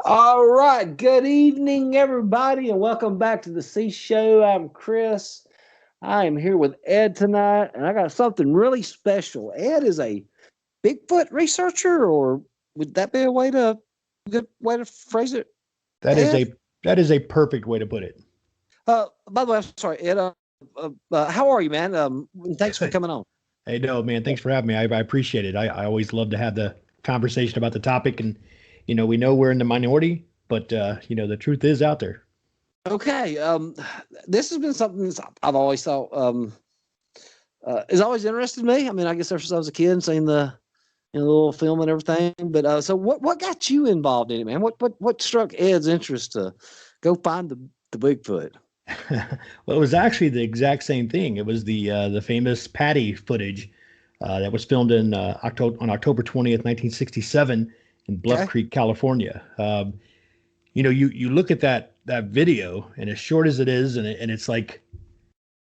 All right. Good evening, everybody, and welcome back to the C Show. I'm Chris. I am here with Ed tonight, and I got something really special. Ed is a Bigfoot researcher, or would that be a good way to phrase it, That is Ed? a that is a perfect way to put it. By the way, I'm sorry, Ed. How are you, man? And thanks for Good. coming on. Hey, no, man, thanks for having me. I appreciate it. I always love to have the conversation about the topic, and we know we're in the minority, but the truth is out there. Okay. This has been something that I've always thought has always interested me. I mean, I guess ever since I was a kid, and seeing the little film and everything. But so what got you involved in it, man? What struck Ed's interest to go find the Bigfoot? Well, it was actually the exact same thing. It was the famous Patty footage that was filmed in October 20th, 1967, in Bluff Okay. Creek, California. You look at that video, and as short as it is, and it's like,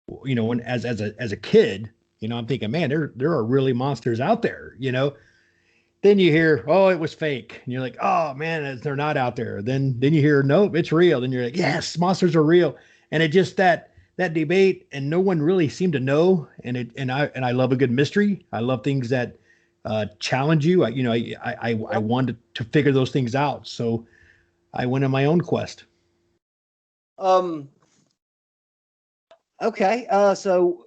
when as a kid, I'm thinking, man, there are really monsters out there. Then you hear, oh, it was fake, and you're like, oh man, they're not out there. Then you hear, nope, it's real. Then you're like, yes, monsters are real. And it just that debate, and no one really seemed to know. And I love a good mystery. I love things that challenge you. I Yep. wanted to figure those things out, so I went on my own quest. Um. Okay. So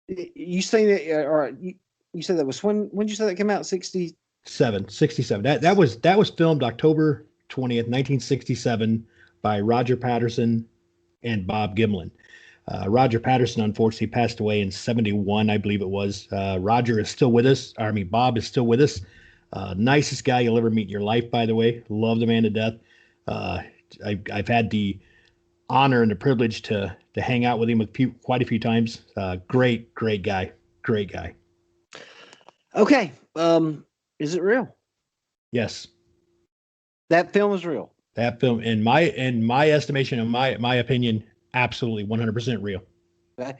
you seen it, or you said that was when you said that came out? 60. 67. That was filmed October 20th, 1967, by Roger Patterson and Bob Gimlin. Roger Patterson unfortunately passed away in 71, I believe it was. Roger is still with us. I mean, Bob is still with us. Nicest guy you'll ever meet in your life, by the way. Love the man to death. Uh, I've had the honor and the privilege to hang out with him quite a few times. Great guy. Great guy. Okay. Is it real? Yes, That film is real. that film, in my estimation, in my opinion, absolutely 100% real. Okay.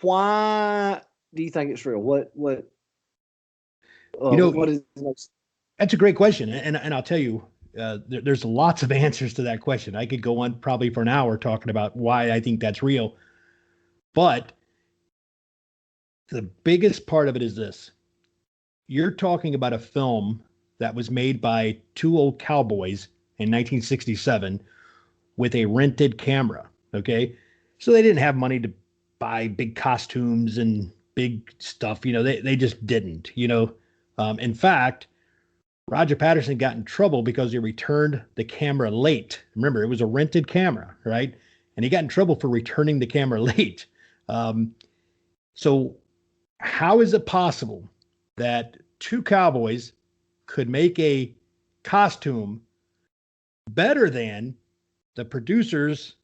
Why do you think it's real? You know, What is That's a great question, and I'll tell you, there's lots of answers to that question. I could go on probably for an hour talking about why I think that's real, but the biggest part of it is this: you're talking about a film that was made by two old cowboys in 1967 with a rented camera. Okay, so they didn't have money to buy big costumes and big stuff. They just didn't. In fact, Roger Patterson got in trouble because he returned the camera late. Remember, it was a rented camera, right? And he got in trouble for returning the camera late. Um, so, how is it possible that two cowboys could make a costume better than the producers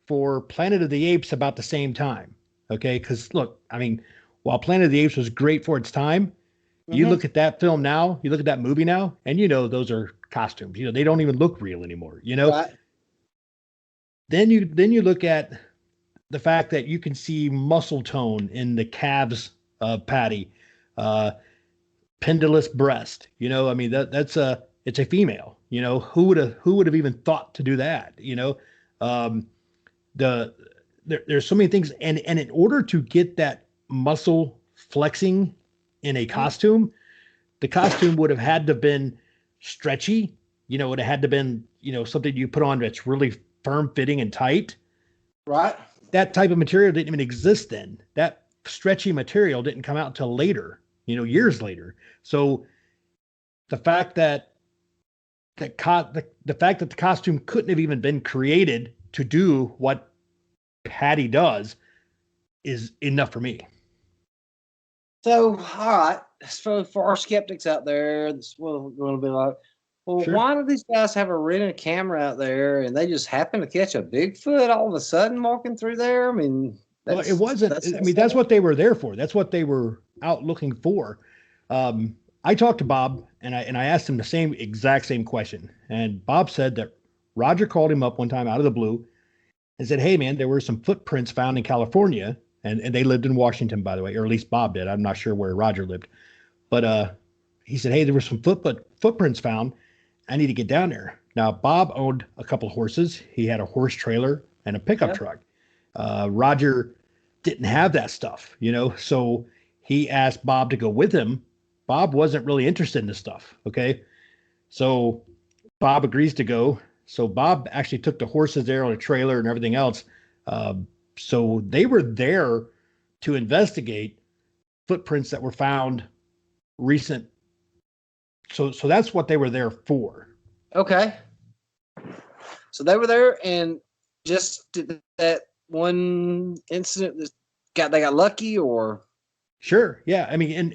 for Planet of the Apes about the same time? Okay, because look, I mean, while Planet of the Apes was great for its time, you mm-hmm. look at that film now, you look at that movie now, and those are costumes. They don't even look real anymore. Right? Then you look at the fact that you can see muscle tone in the calves of Patty, uh, pendulous breast. I mean that's it's a female. Who would have even thought to do that? Um, there's so many things, and in order to get that muscle flexing in a Mhm. costume, the costume would have had to have been stretchy. It would have had to have been, something you put on that's really firm fitting and tight. Right? That type of material didn't even exist then. That stretchy material didn't come out until later, years later. So the fact that the fact that the costume couldn't have even been created to do what Patty does is enough for me. So, all right. So, for our skeptics out there, this will going to be like, well, Sure. why do these guys have a rented camera out there and they just happen to catch a Bigfoot all of a sudden walking through there? I mean, Well, it wasn't. that's I mean, that's what they were there for. That's what they were out looking for. I talked to Bob, and I asked him the exact same question, and Bob said that Roger called him up one time out of the blue and said, "Hey, man, there were some footprints found in California, and they lived in Washington, by the way, or at least Bob did. I'm not sure where Roger lived, but he said, hey, there were some footprints found. I need to get down there." Now, Bob owned a couple of horses. He had a horse trailer and a pickup Yeah. truck. Roger didn't have that stuff, so he asked Bob to go with him. Bob wasn't really interested in this stuff. Okay. So Bob agrees to go. So Bob actually took the horses there on a trailer and everything else. So they were there to investigate footprints that were found recent. So that's what they were there for. Okay. So they were there, and just did that one incident they got lucky, or? Sure. Yeah. I mean, and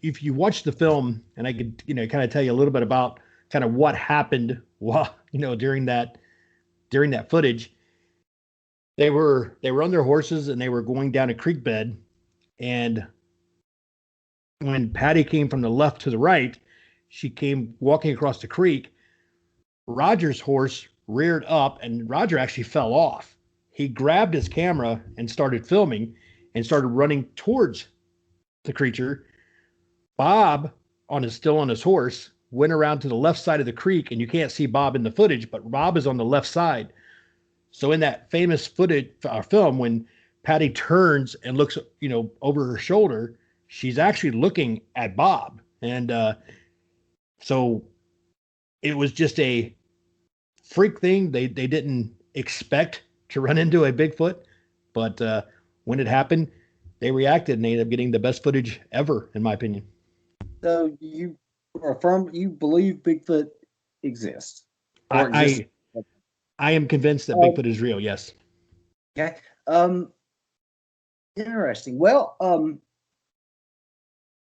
if you watch the film, and I could, kind of tell you a little bit about kind of what happened while, during that footage. They were on their horses and they were going down a creek bed. And when Patty came from the left to the right, she came walking across the creek. Roger's horse reared up and Roger actually fell off. He grabbed his camera and started filming and started running towards the creature. Bob, still on his horse, went around to the left side of the creek, and you can't see Bob in the footage, but Bob is on the left side. So in that famous footage film, when Patty turns and looks, over her shoulder, she's actually looking at Bob. And so it was just a freak thing. They didn't expect to run into a Bigfoot, but when it happened, they reacted and they ended up getting the best footage ever, in my opinion. So you believe Bigfoot exists? I am convinced that Bigfoot is real. Yes. Okay. Interesting. Well,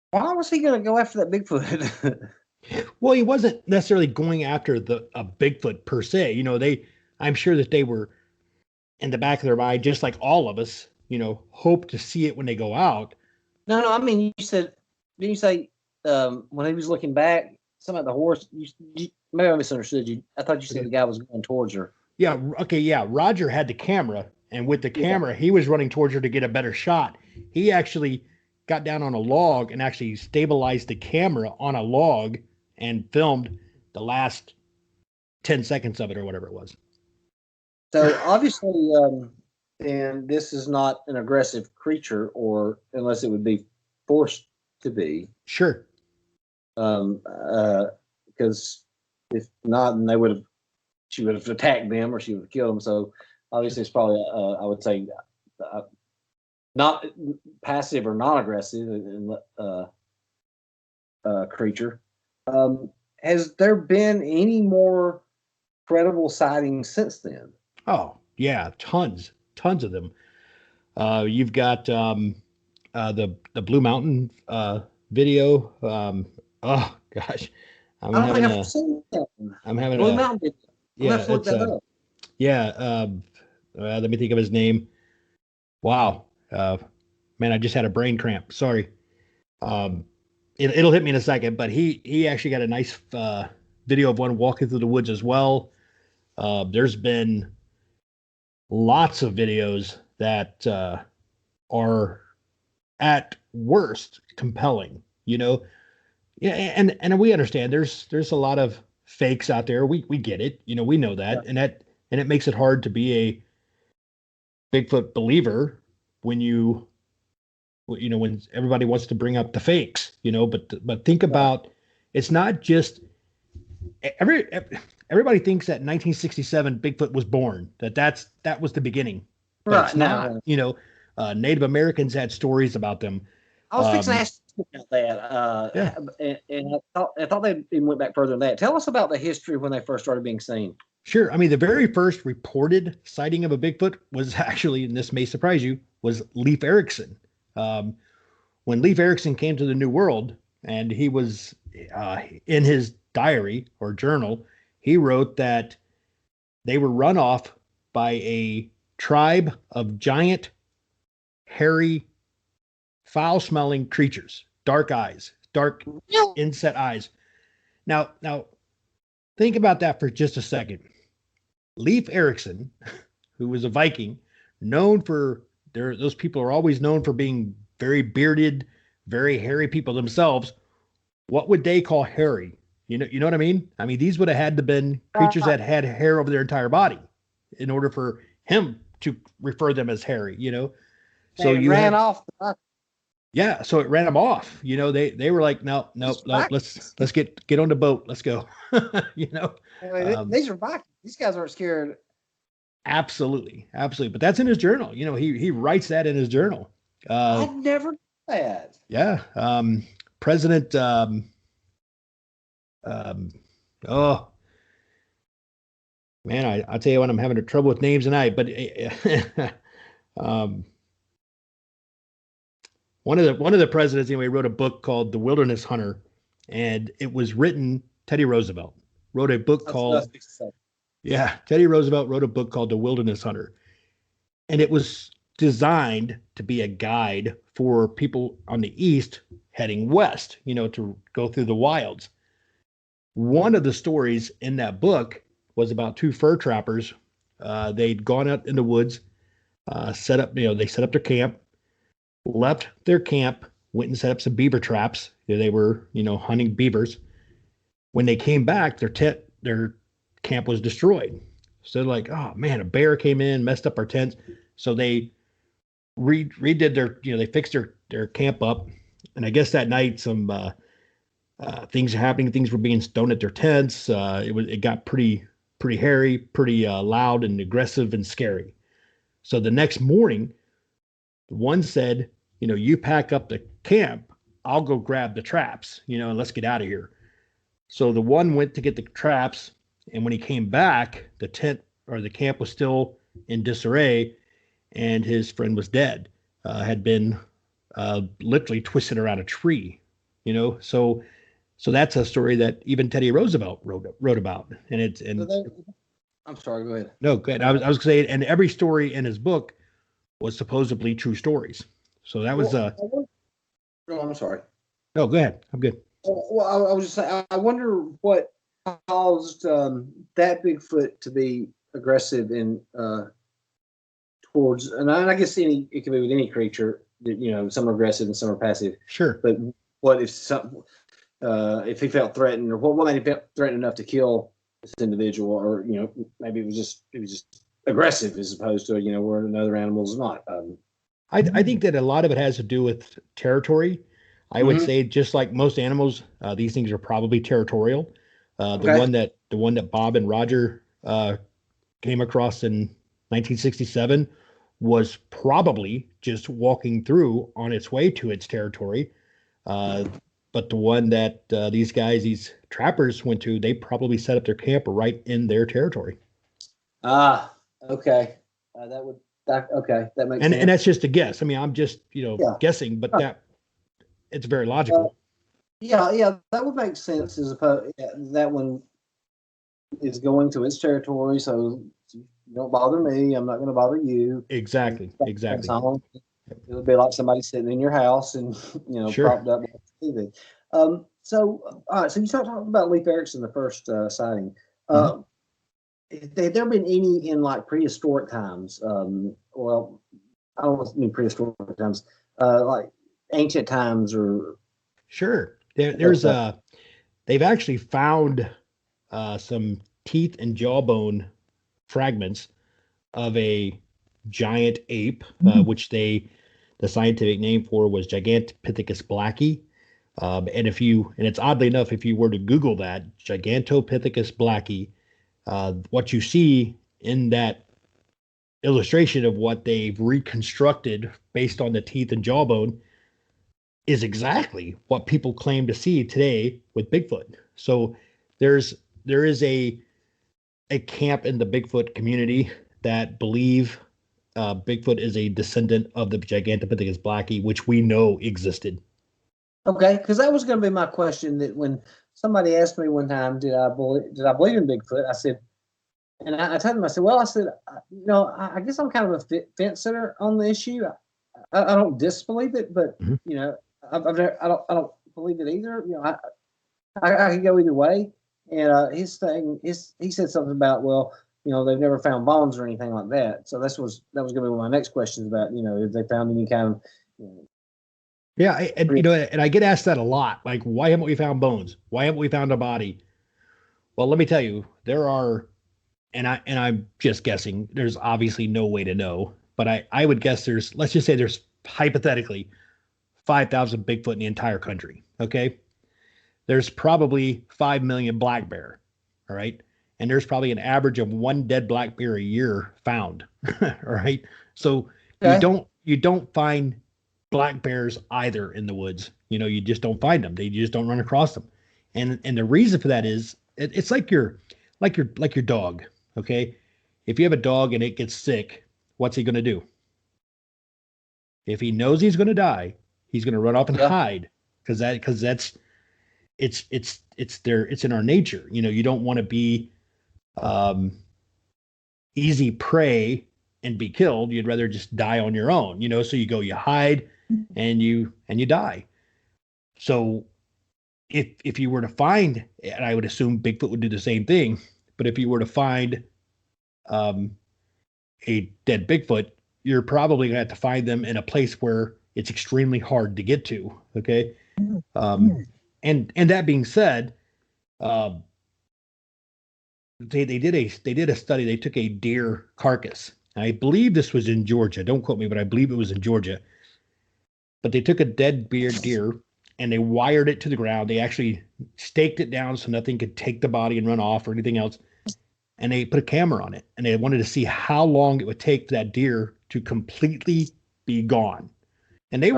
why was he going to go after that Bigfoot? Well, he wasn't necessarily going after a Bigfoot per se. I'm sure that they were in the back of their mind, just like all of us, hope to see it when they go out. No. I mean, didn't you say when he was looking back, something about the horse? Maybe I misunderstood you. I thought you said the guy was going towards her. Yeah. Okay. Yeah. Roger had the camera, and with the camera, he was running towards her to get a better shot. He actually got down on a log and actually stabilized the camera on a log and filmed the last 10 seconds of it or whatever it was. So obviously, and this is not an aggressive creature, or unless it would be forced to be. Sure. Because if not, then she would have attacked them or she would have killed them. So obviously, it's probably, I would say, not passive or non-aggressive creature. Has there been any more credible sightings since then? Oh yeah, tons of them. You've got the Blue Mountain video. Oh gosh, I don't think I've seen that one. I'm having Blue Mountain video. Yeah, let me think of his name. Wow, man, I just had a brain cramp. Sorry. It'll hit me in a second, but he actually got a nice video of one walking through the woods as well. There's been lots of videos that are at worst compelling, Yeah, and we understand there's a lot of fakes out there. We get it, we know that, yeah. and it makes it hard to be a Bigfoot believer when when everybody wants to bring up the fakes, but think about, it's not just everybody thinks that in 1967 Bigfoot was born, that was the beginning. But right. It's not, Native Americans had stories about them. I was fixing to ask you about that. And I thought they even went back further than that. Tell us about the history when they first started being seen. Sure. I mean, the very first reported sighting of a Bigfoot was actually, and this may surprise you, was Leif Erikson. When Leif Erikson came to the New World, and he was in his diary or journal, he wrote that they were run off by a tribe of giant, hairy, foul-smelling creatures, dark eyes, dark inset eyes. Now, think about that for just a second. Leif Erikson, who was a Viking, those people are always known for being very bearded, very hairy people themselves. What would they call hairy? You know what I mean? I mean, these would have had to been creatures that had hair over their entire body in order for him to refer them as hairy, you know? So They you ran had, off. yeah, so it ran them off. You know, they were like, no, no, no, let's get on the boat. Let's go. You know? I mean, these are Vikings. These guys aren't scared. Absolutely. Absolutely. But that's in his journal. You know, he writes that in his journal. I'd never done that. Yeah. President, um, oh man, I'll tell you what, I'm having trouble with names tonight, but um, one of the presidents anyway wrote a book called The Wilderness Hunter, and it was written. Teddy Roosevelt wrote a book called Teddy Roosevelt wrote a book called The Wilderness Hunter, and it was designed to be a guide for people on the east heading west, you know, to go through the wilds. One of the stories in that book was about two fur trappers. They'd gone out in the woods, set up, you know, they set up their camp, left their camp, went and set up some beaver traps. They were, you know, hunting beavers. When they came back, their camp was destroyed. So they're like, oh man, a bear came in, messed up our tents. So they redid their, you know, they fixed their camp up. And I guess that night some things are happening. Things were being stoned at their tents. It got pretty hairy, pretty loud and aggressive and scary. So the next morning, one said, you know, you pack up the camp, I'll go grab the traps, you know, and let's get out of here. So the one went to get the traps, and when he came back, the tent or the camp was still in disarray, and his friend was dead. Had been literally twisted around a tree, you know. So that's a story that even Teddy Roosevelt wrote about, and it's and. I'm sorry. Go ahead. No, good. I was going to say, and every story in his book was supposedly true stories. So that was no, I'm sorry. No, go ahead. I'm good. Well, I was just saying, I wonder what caused that Bigfoot to be aggressive in towards, and I guess it could be with any creature. You know, some are aggressive and some are passive. Sure. But what if he felt threatened, or what made him felt threatened enough to kill this individual, or you know, maybe it was just aggressive as opposed to, you know, where another animal is not. I think that a lot of it has to do with territory. I would say, just like most animals, these things are probably territorial. The one that Bob and Roger came across in 1967 was probably just walking through on its way to its territory. But the one that these trappers went to, they probably set up their camp right in their territory. Okay. That makes sense. And that's just a guess. I mean, I'm just, you know, guessing, but it's very logical. Yeah, that would make sense as opposed that one is going to its territory, so don't bother me. I'm not going to bother you. Exactly. It would be like somebody sitting in your house and, you know, propped up on TV. So all right, so you talked about Leif Erikson, the first sighting. Have there been any in like prehistoric times? Well, I don't mean prehistoric times, like ancient times or. Sure. There's they've actually found some teeth and jawbone fragments of a giant ape, which the scientific name for was Gigantopithecus blacki. And it's oddly enough, if you were to Google that, Gigantopithecus blacki, what you see in that illustration of what they've reconstructed based on the teeth and jawbone is exactly what people claim to see today with Bigfoot. So there is a camp in the Bigfoot community that believe Bigfoot is a descendant of the Gigantopithecus blacki, which we know existed. Okay, because that was going to be my question. That when somebody asked me one time, did I believe in Bigfoot? I said, and I told them, I said, you know, I guess I'm kind of a fence sitter on the issue. I don't disbelieve it, but you know, I don't believe it either. You know, I could go either way. And he said something about, well, you know, they've never found bones or anything like that. So that was going to be one of my next questions about, you know, if they found any kind of, you know, Yeah, and and I get asked that a lot. Like, why haven't we found bones? Why haven't we found a body? Well, let me tell you, there are, and I'm just guessing. There's obviously no way to know, but I would guess there's, let's just say there's hypothetically 5,000 Bigfoot in the entire country. Okay, there's probably 5 million black bear. All right, and there's probably an average of one dead black bear a year found. All right, so Okay. you don't find black bears either in the woods. You just don't find them. You just don't run across them. And the reason for that is it's like your dog. Okay, if you have a dog and it gets sick, what's he going to do? If he knows he's going to die, he's going to run off and Yeah. hide because that's it's in our nature. You don't want to be um, easy prey and be killed. You'd rather just die on your own. So you hide and you die. So if you were to find, and I would assume Bigfoot would do the same thing, but if you were to find um, a dead Bigfoot, you're probably gonna have to find them in a place where it's extremely hard to get to. Okay. Um, and that being said, uh, they did a study. They took a deer carcass. I believe this was in Georgia. Don't quote me, but I believe it was in Georgia. But they took a dead deer and they wired it to the ground. They actually staked it down so nothing could take the body and run off or anything else. And they put a camera on it and they wanted to see how long it would take for that deer to completely be gone. And they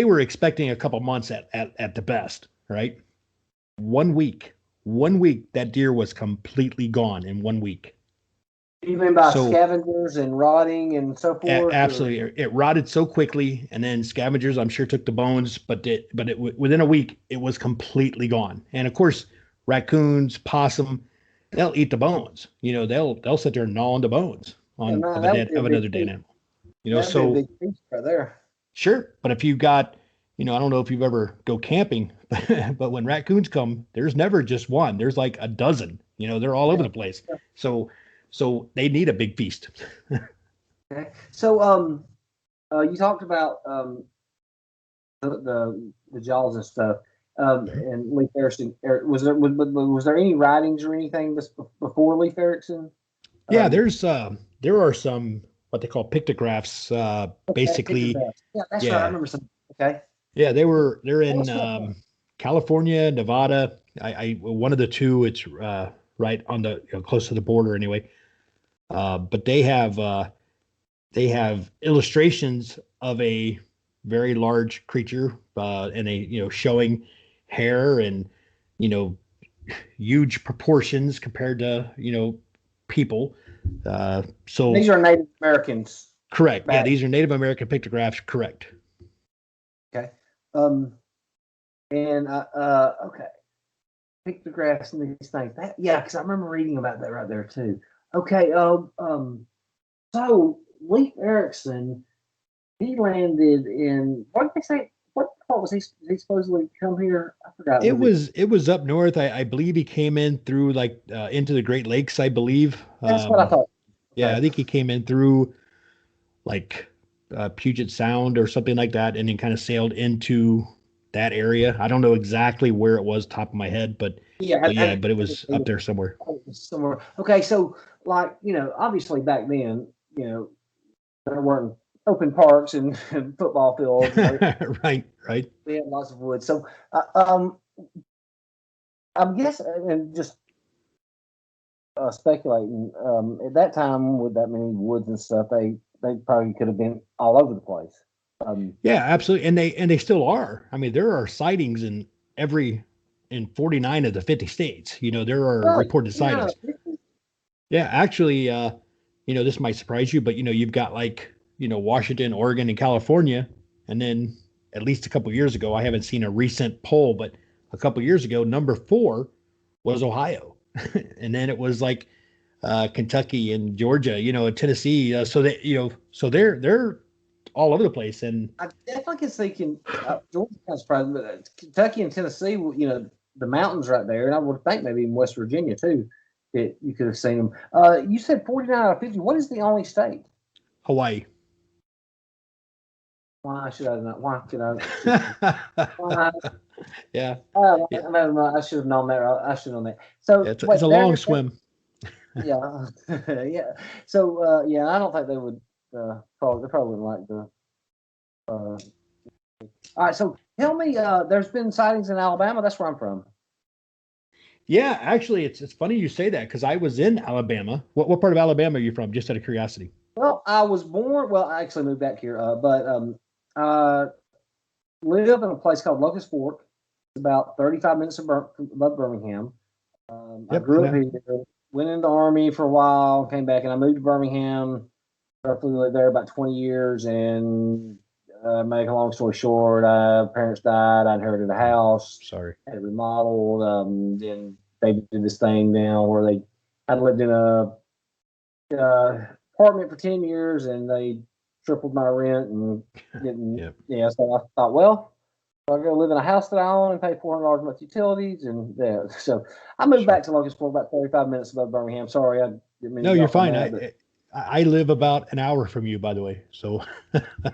were expecting a couple months at the best, right? 1 week. 1 week that deer was completely gone in 1 week. Even by So scavengers and rotting and so forth. absolutely, it rotted so quickly, and then scavengers, I'm sure, took the bones, but within a week it was completely gone. And of course, raccoons, possum, they'll eat the bones. They'll sit there and gnaw on the bones of another dead animal. That'd be a So big piece right there. sure, but if you got, I don't know if you've ever go camping, but when raccoons come, there's never just one. There's like a dozen. They're all over the place. So they need a big feast. Okay. So you talked about the jaws and stuff. And Leif Erikson. Was there any writings or anything before Leif Erikson? Yeah, there are some what they call pictographs. Basically, yeah, that's right. I yeah, remember some. Okay. yeah, they're in California, Nevada. I one of the two. It's right on the close to the border anyway. But they have illustrations of a very large creature and showing hair and you know huge proportions compared to people. So These are Native Americans. correct. Yeah, Back. these are Native American pictographs. Correct. Okay. And okay. Pictographs and these things. Because I remember reading about that right there too. Okay. So Leif Erikson, he landed in what did they say? What part was he supposedly come here? I forgot. It was up north. I believe he came in through like into the Great Lakes. I believe. That's what I thought. Yeah, Okay. I think he came in through like Puget Sound or something like that, and then kind of sailed into that area. I don't know exactly where it was, top of my head, but but it was up there somewhere. Somewhere. Okay, so like obviously back then, there weren't open parks and football fields. Right. We had lots of woods. So I'm guessing, and just speculating, at that time with that many woods and stuff, they probably could have been all over the place. Yeah, absolutely, and they still are. I mean, there are sightings in 49 of the 50 states. There are reported sightings. Yeah, actually, this might surprise you, but you've got like Washington, Oregon, and California, and then at least a couple years ago, I haven't seen a recent poll, but a couple years ago, number 4 was Ohio, and then it was like Kentucky and Georgia, and Tennessee. So they're all over the place, and I definitely can see Georgia kind of surprised, but Kentucky and Tennessee, the mountains right there, and I would think maybe in West Virginia too, that you could have seen them. You said 49 out of 50. What is the only state? Hawaii. Why should I not? Why could I? Why? Yeah. Yeah. I should have known that. I should have known that. So It's wait, a long swim. yeah, yeah. So yeah, I don't think they would. Probably they probably wouldn't like the. All right, so tell me, there's been sightings in Alabama. That's where I'm from. Yeah, actually, it's funny you say that because I was in Alabama. What part of Alabama are you from? Just out of curiosity. Well, I was born. Well, I actually moved back here, but I live in a place called Locust Fork. It's about 35 minutes above Birmingham. I Yep, I grew up know. here, went into the Army for a while, came back, and I moved to Birmingham. Roughly lived there about 20 years, and make a long story short, parents died. I inherited a house, Sorry. had it remodeled. Then they did this thing now where they I'd lived in a apartment for 10 years, and they tripled my rent and didn't. Yep. Yeah, so I thought, well, I go live in a house that I own and pay $400 a month utilities, and yeah. So I moved Sure. back to Locust Fork, about 35 minutes above Birmingham. Sorry, I didn't mean to No, get you're off on fine. that. But I live about an hour from you, by the way. So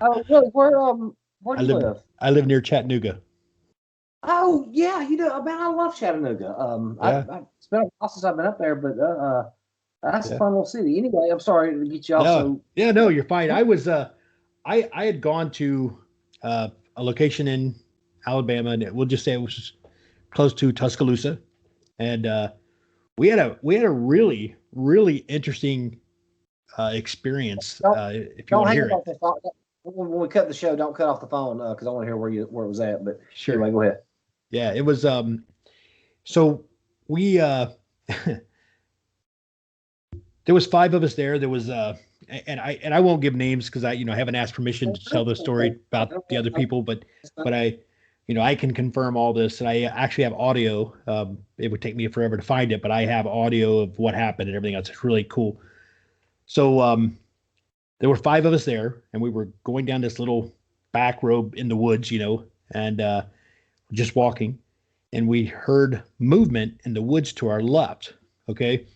oh, really? Where I do you live live? I live near Chattanooga. Oh, yeah, you know, man, I love Chattanooga. Yeah. It's been a while since I've been up there, but that's a Yeah. fun little city. Anyway, I'm sorry to get you off. No. So Yeah, no, you're fine. I was I had gone to a location in Alabama, and we'll just say it was close to Tuscaloosa, and we had a really interesting experience. don't If you don't want to hang hear up it, off the phone. When we cut the show, don't cut off the phone because I want to hear where it was at. But sure. anyway, go ahead. Yeah, it was. So we there was five of us there. There was and I won't give names because I haven't asked permission to tell the story about the other people, but I can confirm all this, and I actually have audio. It would take me forever to find it, but I have audio of what happened and everything else. It's really cool. So there were five of us there, and we were going down this little back road in the woods, and just walking, and we heard movement in the woods to our left. Okay.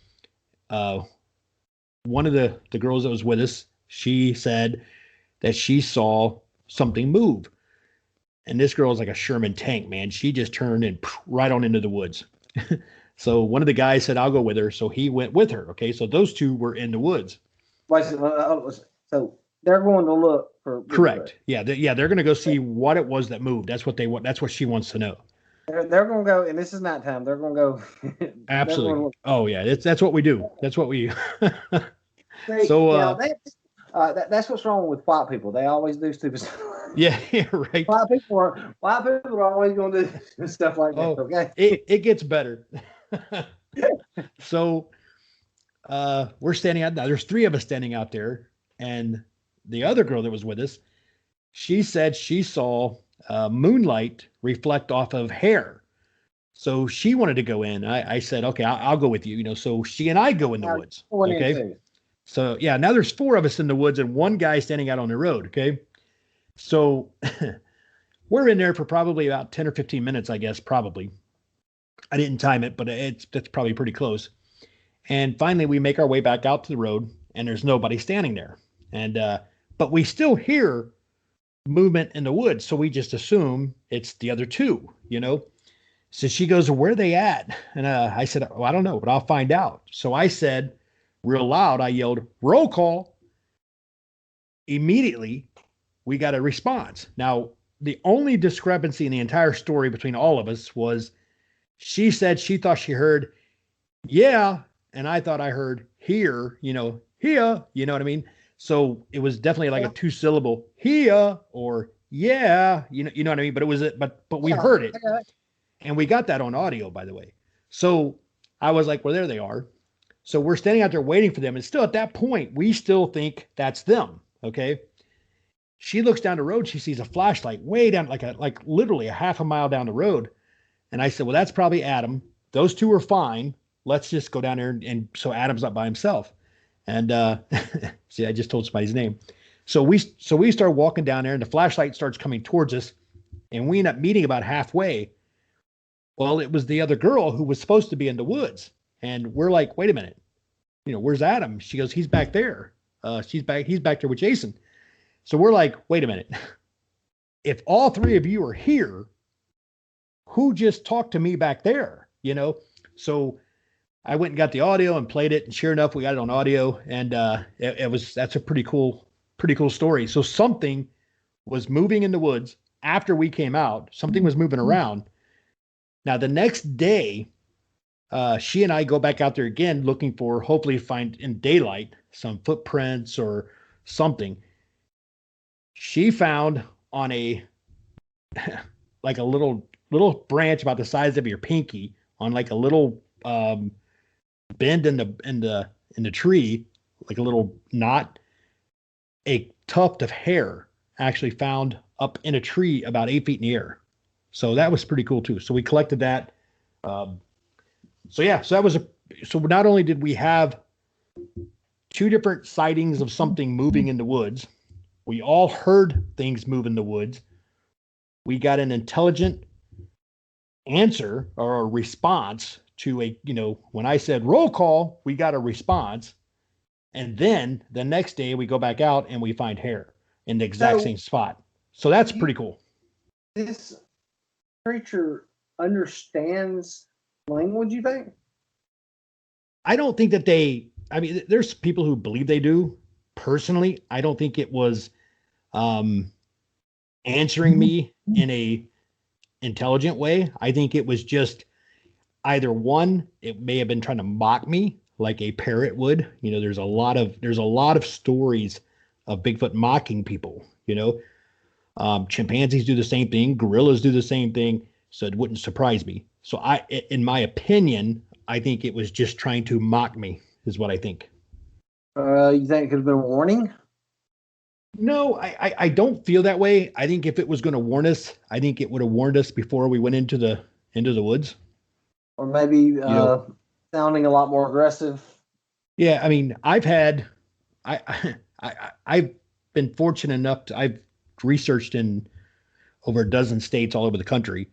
One of the girls that was with us, she said that she saw something move. And this girl is like a Sherman tank, man. She just turned and right on into the woods. So one of the guys said, I'll go with her. So he went with her. Okay. So those two were in the woods. Wait, so they're going to look for Bigfoot. Correct. Yeah. They're going to go see what it was that moved. That's what they want. That's what she wants to know. They're going to go, and this is nighttime. They're going to go. Absolutely. Oh yeah. That's what we do. That's what we. So that's what's wrong with white people. They always do stupid stuff. Yeah, right. White people are always going to do stuff like that. Okay. It gets better. So we're standing out now. There's three of us standing out there, and the other girl that was with us, she said she saw moonlight reflect off of hair. So she wanted to go in. I said, okay, I'll go with you. So she and I go in the woods. Okay. So yeah, now there's four of us in the woods and one guy standing out on the road. Okay. So we're in there for probably about 10 or 15 minutes, I guess, probably. I didn't time it, but that's probably pretty close. And finally we make our way back out to the road and there's nobody standing there. And, but we still hear movement in the woods. So we just assume it's the other two, So she goes, where are they at? And I said, I don't know, but I'll find out. So I said real loud, I yelled, roll call. Immediately, we got a response. Now, the only discrepancy in the entire story between all of us was she said she thought she heard, yeah, and I thought I heard here, here, you know what I mean? So it was definitely like a 2-syllable here or yeah, you know what I mean? But it was but we heard it. And we got that on audio, by the way. So I was like, well, there they are. So we're standing out there waiting for them. And still at that point, we still think that's them. Okay. She looks down the road. She sees a flashlight way down, like literally a half a mile down the road. And I said, well, that's probably Adam. Those two are fine. Let's just go down there. And so Adam's not by himself. And see, I just told somebody's name. So we start walking down there and the flashlight starts coming towards us. And we end up meeting about halfway. Well, it was the other girl who was supposed to be in the woods. And we're like, wait a minute, where's Adam? She goes, he's back there. He's back there with Jason. So we're like, wait a minute. if all three of you are here, who just talked to me back there? So I went and got the audio and played it, and sure enough, we got it on audio, and that's a pretty cool story. So something was moving in the woods after we came out. Something was moving around. Now the next day, she and I go back out there again, looking for, hopefully find in daylight some footprints or something. She found on a like a little branch about the size of your pinky on like a little bend in the tree, like a little knot, a tuft of hair actually found up in a tree about 8 feet in the air. So that was pretty cool too. So we collected that. So that was so not only did we have two different sightings of something moving in the woods, we all heard things move in the woods. We got an intelligent answer or a response to when I said roll call, we got a response. And then the next day we go back out and we find hair in the exact same spot. So that's pretty cool. This creature understands language, you think? I don't think that there's people who believe they do. Personally, I don't think it was answering me in a intelligent way. I think it was just either one, it may have been trying to mock me like a parrot would. There's a lot of stories of Bigfoot mocking people. Chimpanzees do the same thing, gorillas do the same thing, so it wouldn't surprise me. So in my opinion, I think it was just trying to mock me, is what I think. You think it could have been a warning? No, I don't feel that way. I think if it was going to warn us, I think it would have warned us before we went into the woods. Or maybe sounding a lot more aggressive. Yeah, I mean, I've been fortunate enough I've researched in over a dozen states all over the country.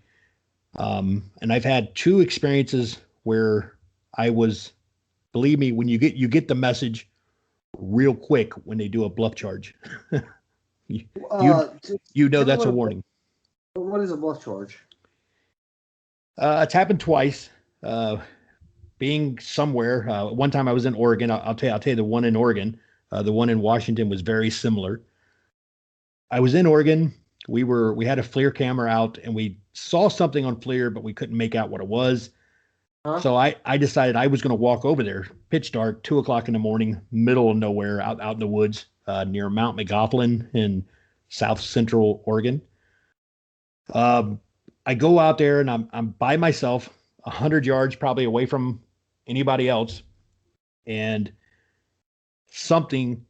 And I've had two experiences where believe me, when you get the message real quick when they do a bluff charge. you know that's a warning. What is a bluff charge? It's happened twice. Being somewhere, one time I was in Oregon. I'll tell you the one in Oregon. The one in Washington was very similar. I was in Oregon. We had a FLIR camera out and we saw something on FLIR, but we couldn't make out what it was. Huh? So I decided I was going to walk over there, pitch dark, 2:00 in the morning, middle of nowhere, out in the woods, near Mount McGoughlin in South Central Oregon. I go out there and I'm by myself, 100 yards probably away from anybody else, and something.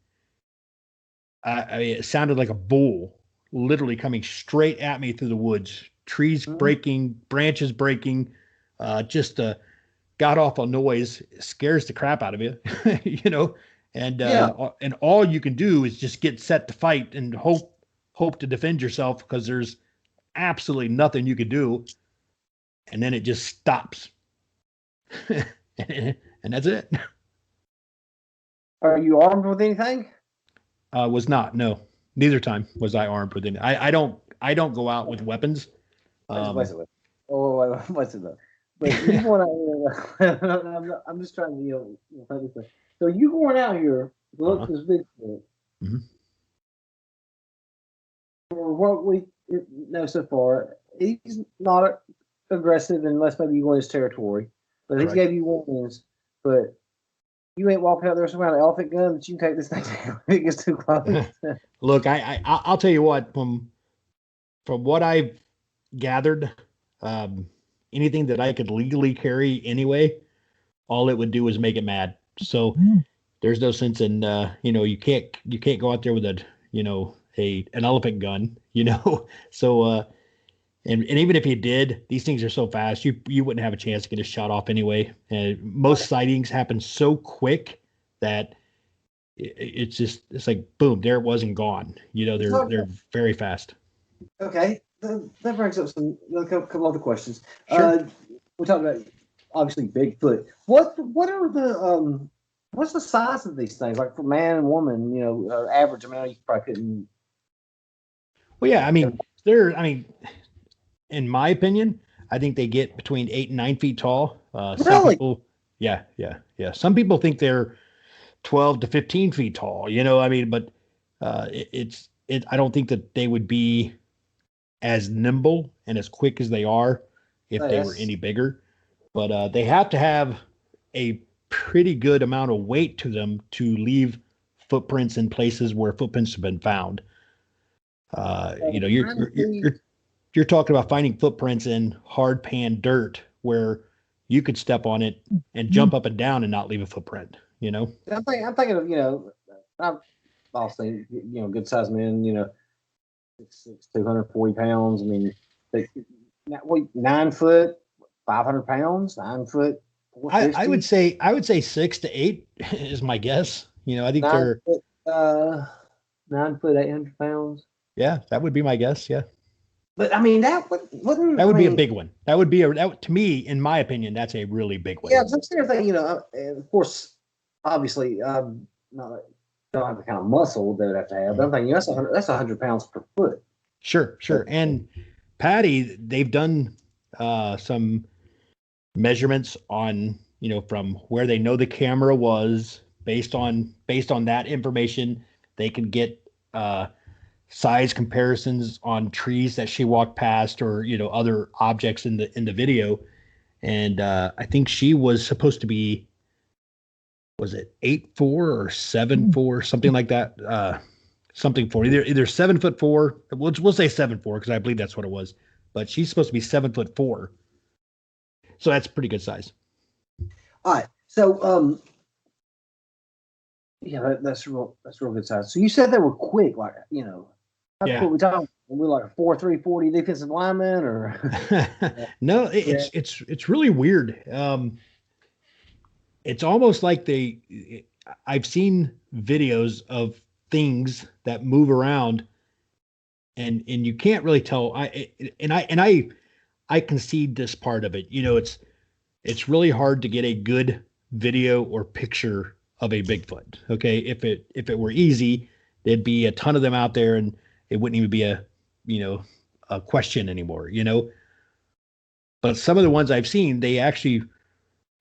It sounded like a bull, literally coming straight at me through the woods. Trees breaking, branches breaking, just a god awful noise. It scares the crap out of you, And and all you can do is just get set to fight and hope to defend yourself because there's absolutely nothing you could do. And then it just stops, and that's it. Are you armed with anything? Was not. No, neither time was I armed with anything. I don't go out with weapons. Wait a minute. Wait, you going out here? I'm just trying to So you going out here? Look, this Bigfoot. Mm-hmm. For what we know so far, he's not aggressive unless maybe you go in his territory. But he gave you warnings. But you ain't walking out there with some kind of elephant gun that you can take this thing down if it gets too close. Look, I'll tell you what, from what I've gathered, anything that I could legally carry anyway, all it would do is make it mad. So there's no sense in you can't go out there with an elephant gun, So and even if you did, these things are so fast, you wouldn't have a chance to get a shot off anyway. And most sightings happen so quick that it's like boom, there it was and gone. They're very fast. Okay, that brings up a couple other questions. Sure. We talked about obviously Bigfoot. What are the what's the size of these things? Like for man and woman, average. I mean, you probably couldn't. Well, yeah, I mean, they're, I mean, in my opinion, I think they get between 8 and 9 feet tall. Some Really? people, yeah, yeah, yeah. Some people think they're 12 to 15 feet tall, I mean, but I don't think that they would be as nimble and as quick as they are if Hey, they were that's any bigger. But they have to have a pretty good amount of weight to them to leave footprints in places where footprints have been found. You know, you're, you're, 9 feet. you're, you're talking about finding footprints in hard pan dirt where you could step on it and jump up and down and not leave a footprint, I'm thinking of I've also good sized men, 6'6", 240 pounds. I mean, they, 9 foot, 500 pounds, 9 foot, four I would fifty. say I would say 6 to 8 is my guess. I think Nine they're foot, 9 foot, 800 pounds. yeah, that would be my guess. Yeah. But I mean, that wouldn't. That I would be a mean, big one. To me, in my opinion, that's a really big one. yeah, I'm sitting there thinking, and of course, obviously, not don't have the kind of muscle they would have to have. But I'm thinking that's 100 pounds per foot. Sure, So, sure. And Patty, they've done some measurements on, from where they know the camera was based on that information. They can get size comparisons on trees that she walked past or, other objects in the video. And I think she was supposed to be, was it 8'4" or 7'4", something like that? Something for either 7'4". We'll say 7'4" because I believe that's what it was. But she's supposed to be 7'4", so that's pretty good size. all right. So, yeah, that's real good size. So you said they were quick, like how Yeah. quick we talking? We're like a 4'3", 40 defensive lineman, or No, it's really weird. It's almost like I've seen videos of things that move around, and you can't really tell. I concede this part of it. It's really hard to get a good video or picture of a Bigfoot. Okay, if it were easy, there'd be a ton of them out there, and it wouldn't even be a question anymore. But some of the ones I've seen, they actually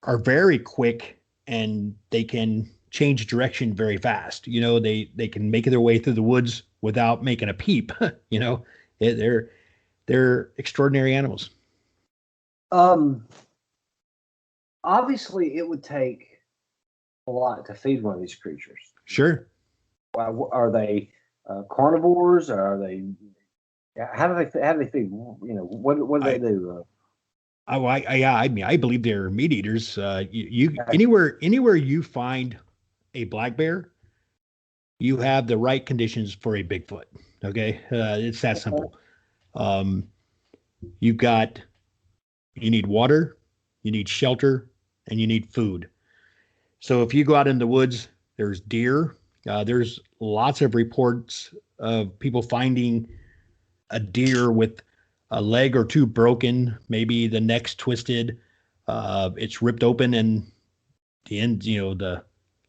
are very quick and they can change direction very fast. They can make their way through the woods without making a peep. They're extraordinary animals. um, obviously it would take a lot to feed one of these creatures. Sure. Are they carnivores? Or are they? How do they feed? What do they do? I mean, I believe they're meat eaters. You anywhere you find a black bear, you have the right conditions for a Bigfoot. Okay, it's that simple. Um, you've got you need water, you need shelter, and you need food. So if you go out in the woods, there's deer. There's lots of reports of people finding a deer with a leg or two broken, maybe the neck's twisted, it's ripped open and the end, the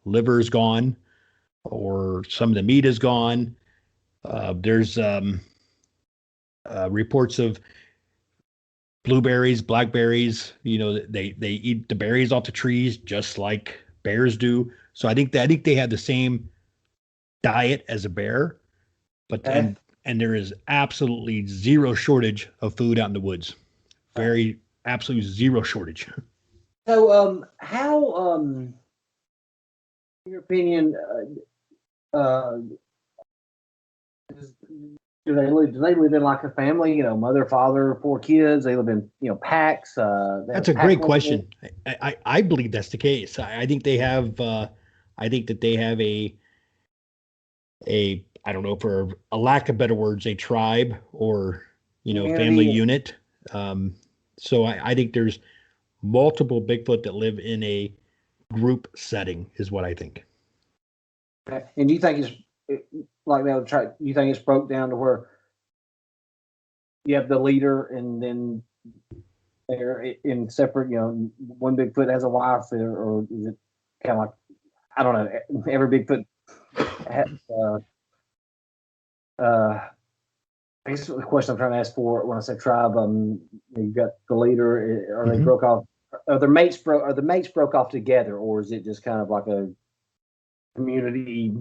liver is gone or some of the meat is gone. There's reports of blueberries, blackberries. They eat the berries off the trees just like bears do. So I think they have the same diet as a bear, but Okay. and there is absolutely zero shortage of food out in the woods. Very absolutely zero shortage. So, how, in your opinion, do they live in like a family? Mother, father, 4 kids. They live in packs. They That's have a pack great limits. question. I believe that's the case. I think they have. I think that they have a I don't know, for a lack of better words, a tribe or family Community. unit. Um, so I think there's multiple Bigfoot that live in a group setting, is what I think. And do you think like that would try? You think it's broke down to where you have the leader, and then they're in separate? One Bigfoot has a wife, or is it kind of like, I don't know? Every Bigfoot has, uh, I guess the question I'm trying to ask for when I say tribe, you've got the leader. Are they Mhm. broke off? Are the mates broke off together, or is it just kind of like a community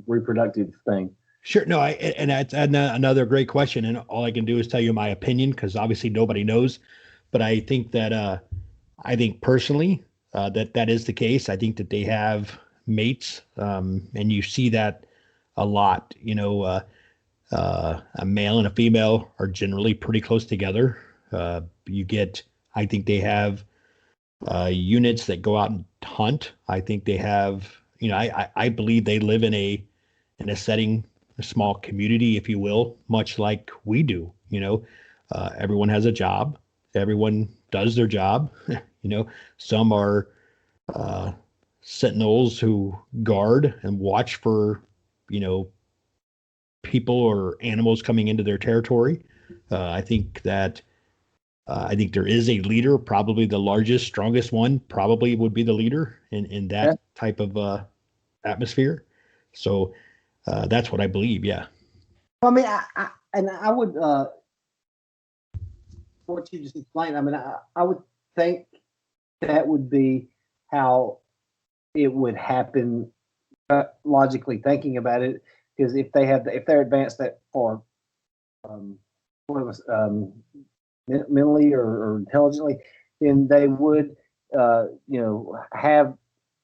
reproductive thing? Sure. No, and that's another great question. And all I can do is tell you my opinion because obviously nobody knows. But I think that I think personally that is the case. I think that they have mates, and you see that a lot. A male and a female are generally pretty close together. You get, I think they have units that go out and hunt. I think they have, I believe they live in a setting, a small community, if you will, much like we do. Everyone has a job. Everyone does their job. Some are uh, sentinels who guard and watch for, you know, people or animals coming into their territory. I think that I think there is a leader, probably the largest, strongest one, probably would be the leader in Yeah. that type of atmosphere. So that's what I believe. Yeah. Well, I mean, I would what you just explained. I mean, I would think that would be how it would happen, logically thinking about it, because if they're advanced that far, um, what it was, mentally or intelligently, then they would, have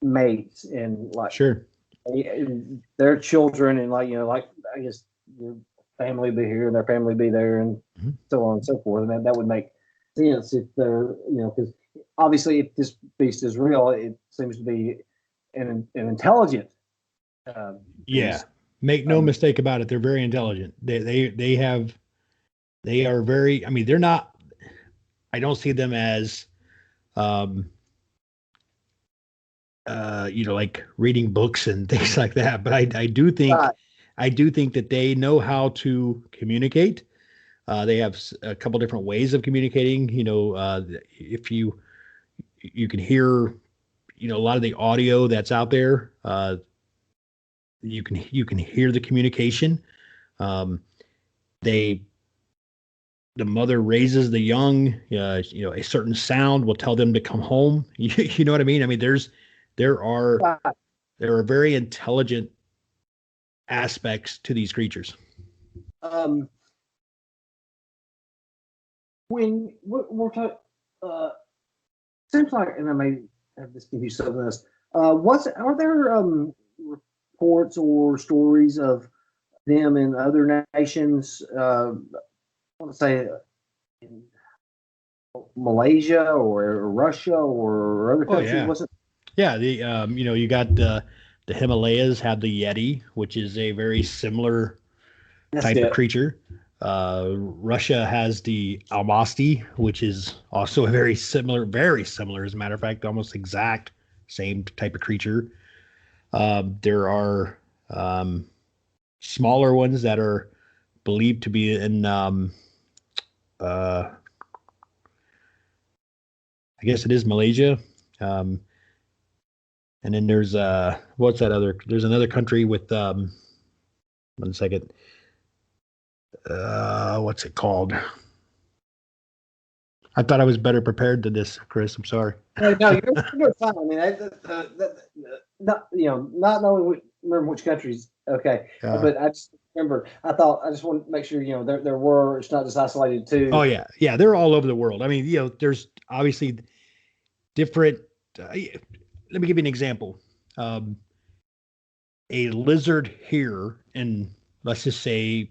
mates and like Sure. their children and like I guess your family be here and their family be there and Mhm. so on and so forth. And that would make sense if they're because obviously if this beast is real, it seems to be an intelligent Yeah. beast. Make no Um, mistake about it. They're very intelligent. They are very, I mean, they're not, I don't see them as, um, like reading books and things like that. But right. I do think that they know how to communicate. They have a couple different ways of communicating. If you can hear, a lot of the audio that's out there. You can hear the communication. Um, they the mother raises the young. A certain sound will tell them to come home. You know what I mean? I mean, there are Right. there are very intelligent aspects to these creatures. Um, when we're talking, uh, seems like, and I may have this confused something else. Are there reports or stories of them in other nations? I want to say in Malaysia or Russia or other Oh countries. yeah, Was it? yeah. You got the Himalayas have the Yeti, which is a very similar That's type of it. creature. Russia has the Almasti, which is also a very similar, as a matter of fact, almost exact same type of creature. There are smaller ones that are believed to be in, uh, I guess it is Malaysia. Um, and then there's what's that other? There's another country with 1 second. What's it called? I thought I was better prepared than this, Chris. I'm sorry. No, you're fine. I mean, not not knowing remember which countries. Okay, Uh, but I just remember. I just want to make sure there were. It's not just isolated oh to. yeah, yeah. They're all over the world. I mean, there's obviously different. Let me give you an example. Um, a lizard here in, let's just say,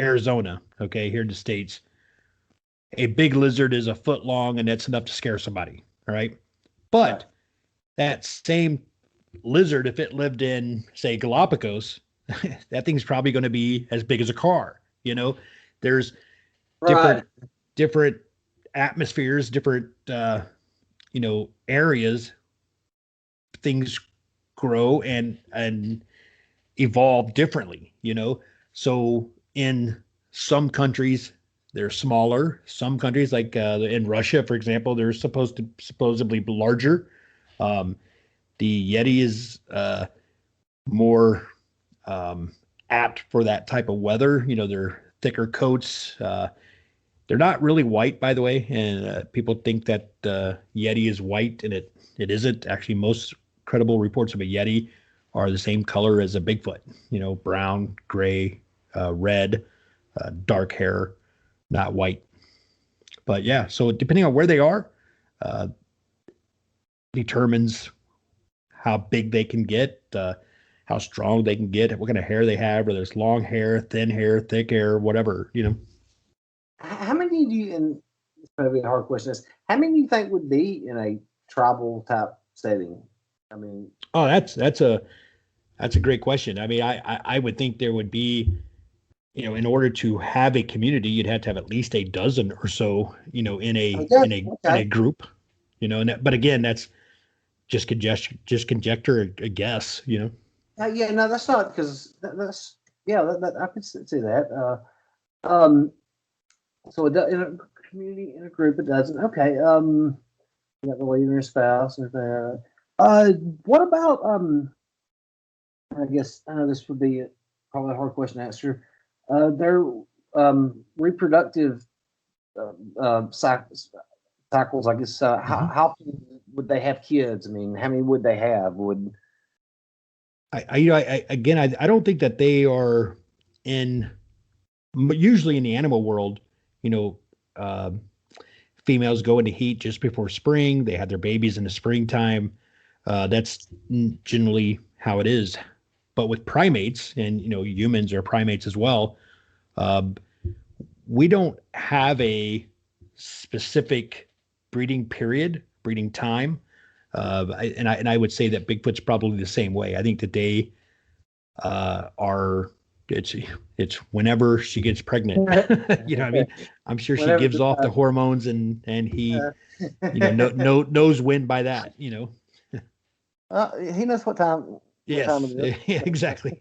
Arizona. Okay, here in the states, a big lizard is a foot long, and that's enough to scare somebody. All right, Right. but that same lizard, if it lived in, say, Galapagos, that thing's probably going to be as big as a car. There's different Right. different atmospheres, different areas. Things grow and evolve differently. So in some countries they're smaller. Some countries, like in Russia, for example, they're supposedly larger. Um, the Yeti is more um, apt for that type of weather. They're thicker coats. They're not really white, by the way, and people think that Yeti is white, and it isn't. Actually, most credible reports of a Yeti are the same color as a Bigfoot. Brown, gray, red, dark hair, not white. But yeah, so depending on where they are, uh, determines how big they can get, how strong they can get, what kind of hair they have, whether it's long hair, thin hair, thick hair, whatever. How many do you? And it's probably a hard question. Is how many do you think would be in a tribal type setting? I mean, Oh, that's a great question. I mean, I would think there would be, in order to have a community, you'd have to have at least a dozen or so, in a okay, in a group, but again, that's just conjecture, a guess. yeah, no, that's not because that's yeah, I could see that. Um, so in a community in a group, it doesn't. Okay, you got the leader and your spouse and there. What about I guess I know this would be probably a hard question to answer. Their reproductive cycles. I guess how often would they have kids? I mean, how many would they have? Would I don't think that they are in, usually in the animal world, you know, uh, females go into heat just before spring. They have their babies in the springtime. That's generally how it is. But with primates, and humans are primates as well, uh, we don't have a specific breeding period, breeding time. And I would say that Bigfoot's probably the same way. I think that they are. It's whenever she gets pregnant. You know what I mean? I'm sure she whenever gives off the hormones, and he, knows when by that. he knows what time Yes. it is, Yeah, exactly.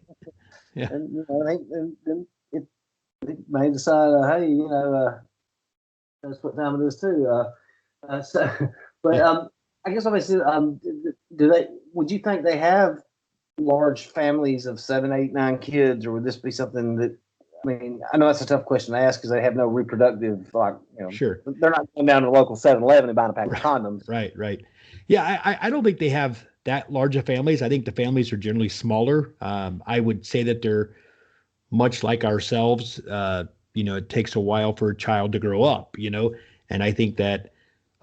Yeah. and then it may decide, hey, that's what time it is too. So, but Yeah. I guess I said, do they? Would you think they have large families of 7, 8, 9 kids, or would this be something that? I mean, I know that's a tough question to ask because they have no reproductive, Sure. they're not going down to the local 7-Eleven and buying a pack of condoms. Right. Yeah, I don't think they have that large of families. I think the families are generally smaller. I would say that they're much like ourselves. It takes a while for a child to grow up, and I think that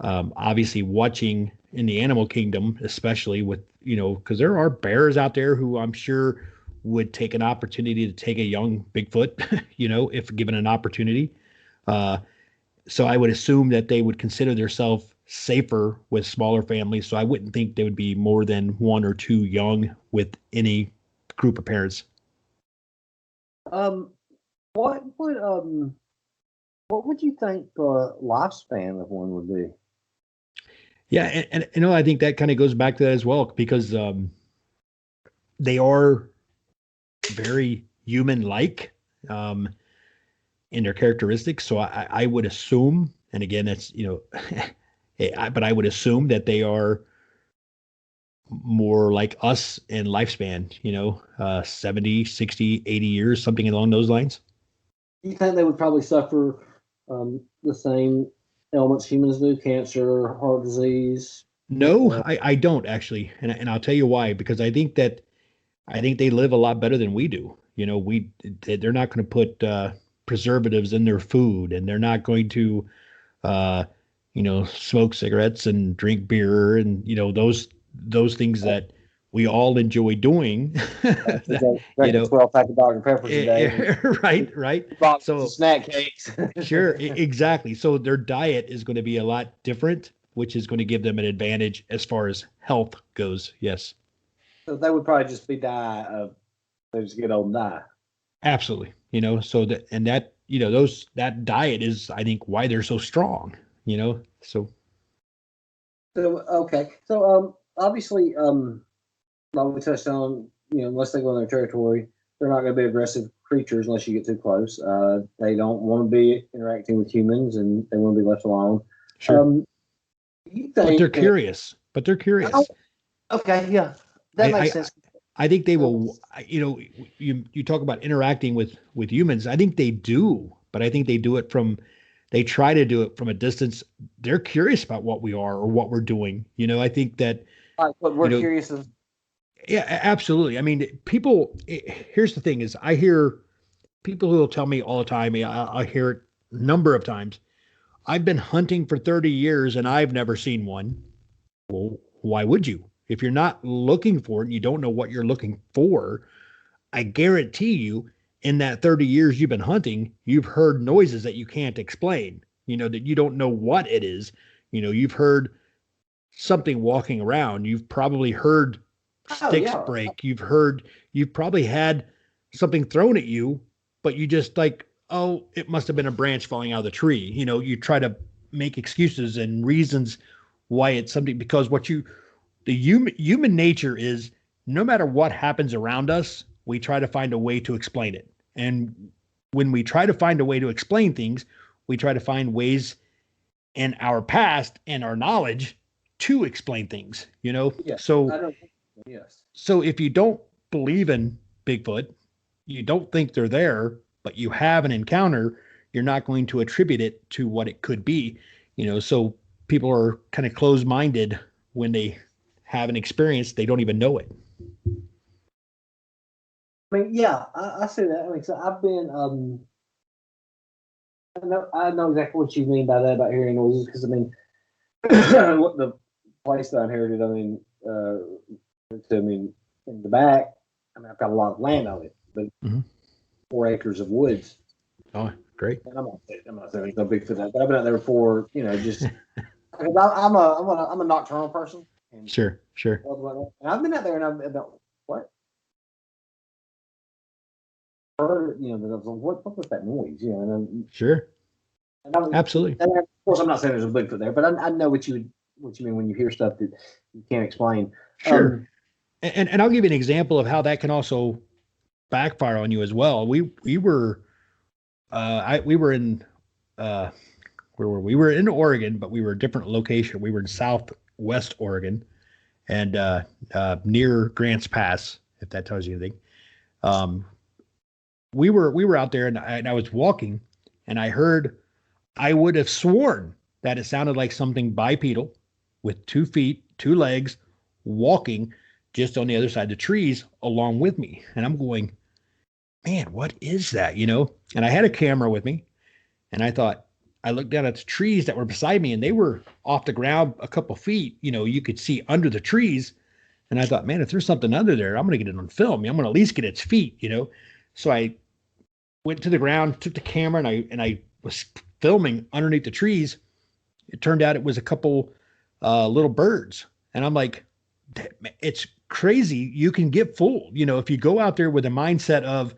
obviously watching in the animal kingdom, especially with, because there are bears out there who I'm sure would take an opportunity to take a young Bigfoot, if given an opportunity. So I would assume that they would consider themselves safer with smaller families. So I wouldn't think there would be more than 1 or 2 young with any group of parents. What would you think the lifespan of one would be? Yeah, and I think that kind of goes back to that as well, because they are very human-like in their characteristics. So I would assume, and again, that's but I would assume that they are more like us in lifespan. 70, 60, 80 years, something along those lines. You think they would probably suffer the same ailments humans do, cancer, heart disease? No, I don't actually, and I'll tell you why. Because I think they live a lot better than we do. They're not going to put preservatives in their food, and they're not going to smoke cigarettes and drink beer, and those things that we all enjoy doing. That, 12 pack of Dr. Peppers a day. Right. So snack cakes. sure, exactly. So their diet is going to be a lot different, which is going to give them an advantage as far as health goes. Yes. So they would probably just be they just get old and die. Absolutely. So that diet is, I think, why they're so strong, so. So, okay. So, obviously, like we touched on, unless they go in their territory, they're not going to be aggressive creatures unless you get too close. They don't want to be interacting with humans, and they want to be left alone. Sure. You think But they're curious. Okay, yeah, that makes sense. I think they will, you talk about interacting with humans. I think they do, but I think they try to do it from a distance. They're curious about what we are or what we're doing. I think that, Like what you we're know, curious of. yeah, absolutely. I mean, here's the thing is I hear people who will tell me all the time, I hear it a number of times. I've been hunting for 30 years and I've never seen one. Well, why would you? If you're not looking for it and you don't know what you're looking for, I guarantee you in that 30 years you've been hunting, you've heard noises that you can't explain, that you don't know what it is. You've heard something walking around. You've probably heard Oh sticks yeah. break. You've probably had something thrown at you, but you just like, oh, it must have been a branch falling out of the tree. You try to make excuses and reasons why it's something because the human nature is no matter what happens around us, we try to find a way to explain it. And when we try to find a way to explain things, we try to find ways in our past and our knowledge to explain things, Yes. I So don't. Yes. so if you don't believe in Bigfoot, you don't think they're there, but you have an encounter, you're not going to attribute it to what it could be. So people are kind of closed-minded when they have an experience, they don't even know it. I mean, yeah, I see that. I mean, so I've been, I know exactly what you mean by that about hearing noises because I mean, what the place that I inherited, I mean, in the back, I mean, I've got a lot of land on it, but Mhm. 4 acres of woods. Oh, great. And I'm not saying there's no Bigfoot out there. I've been out there before, just because I'm a nocturnal person, and, Sure. and I've been out there and I've been, what? Heard, that I was like, what was that noise? Sure. And I was, Absolutely. and of course, I'm not saying there's a Bigfoot there, but I know what you mean when you hear stuff that you can't explain. Sure. And I'll give you an example of how that can also backfire on you as well. We were we were in where were we? We were in Oregon, but we were a different location. We were in Southwest Oregon and near Grants Pass, if that tells you anything. Um, we were out there, and I was walking, and I would have sworn that it sounded like something bipedal with 2 feet, 2 legs, walking just on the other side of the trees along with me. And I'm going, man, what is that? And I had a camera with me, and I looked down at the trees that were beside me, and they were off the ground a couple feet. You could see under the trees. And I thought, man, if there's something under there, I'm going to get it on film. I'm going to at least get its feet. So I went to the ground, took the camera, and I was filming underneath the trees. It turned out it was a couple little birds. And I'm like, it's crazy. You can get fooled. If you go out there with a mindset of,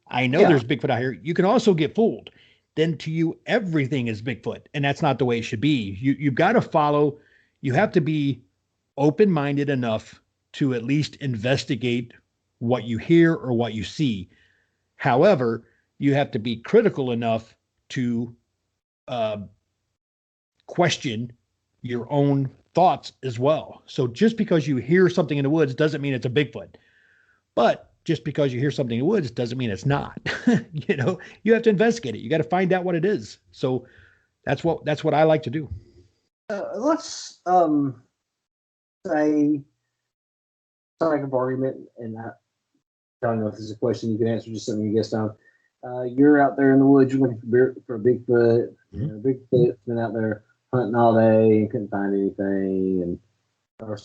I know there's Bigfoot out here, you can also get fooled. Then to you, everything is Bigfoot. And that's not the way it should be. You've got to follow, you have to be open-minded enough to at least investigate what you hear or what you see. However, you have to be critical enough to question your own thoughts as well. So just because you hear something in the woods doesn't mean it's a Bigfoot. But just because you hear something in the woods doesn't mean it's not. You have to investigate it. You got to find out what it is. So that's what I like to do. Let's say, sake of argument, and I don't know if this is a question you can answer, just something you guessed on. You're out there in the woods, you're looking for Bigfoot. Mhm. Bigfoot's been out there hunting all day and couldn't find anything, and or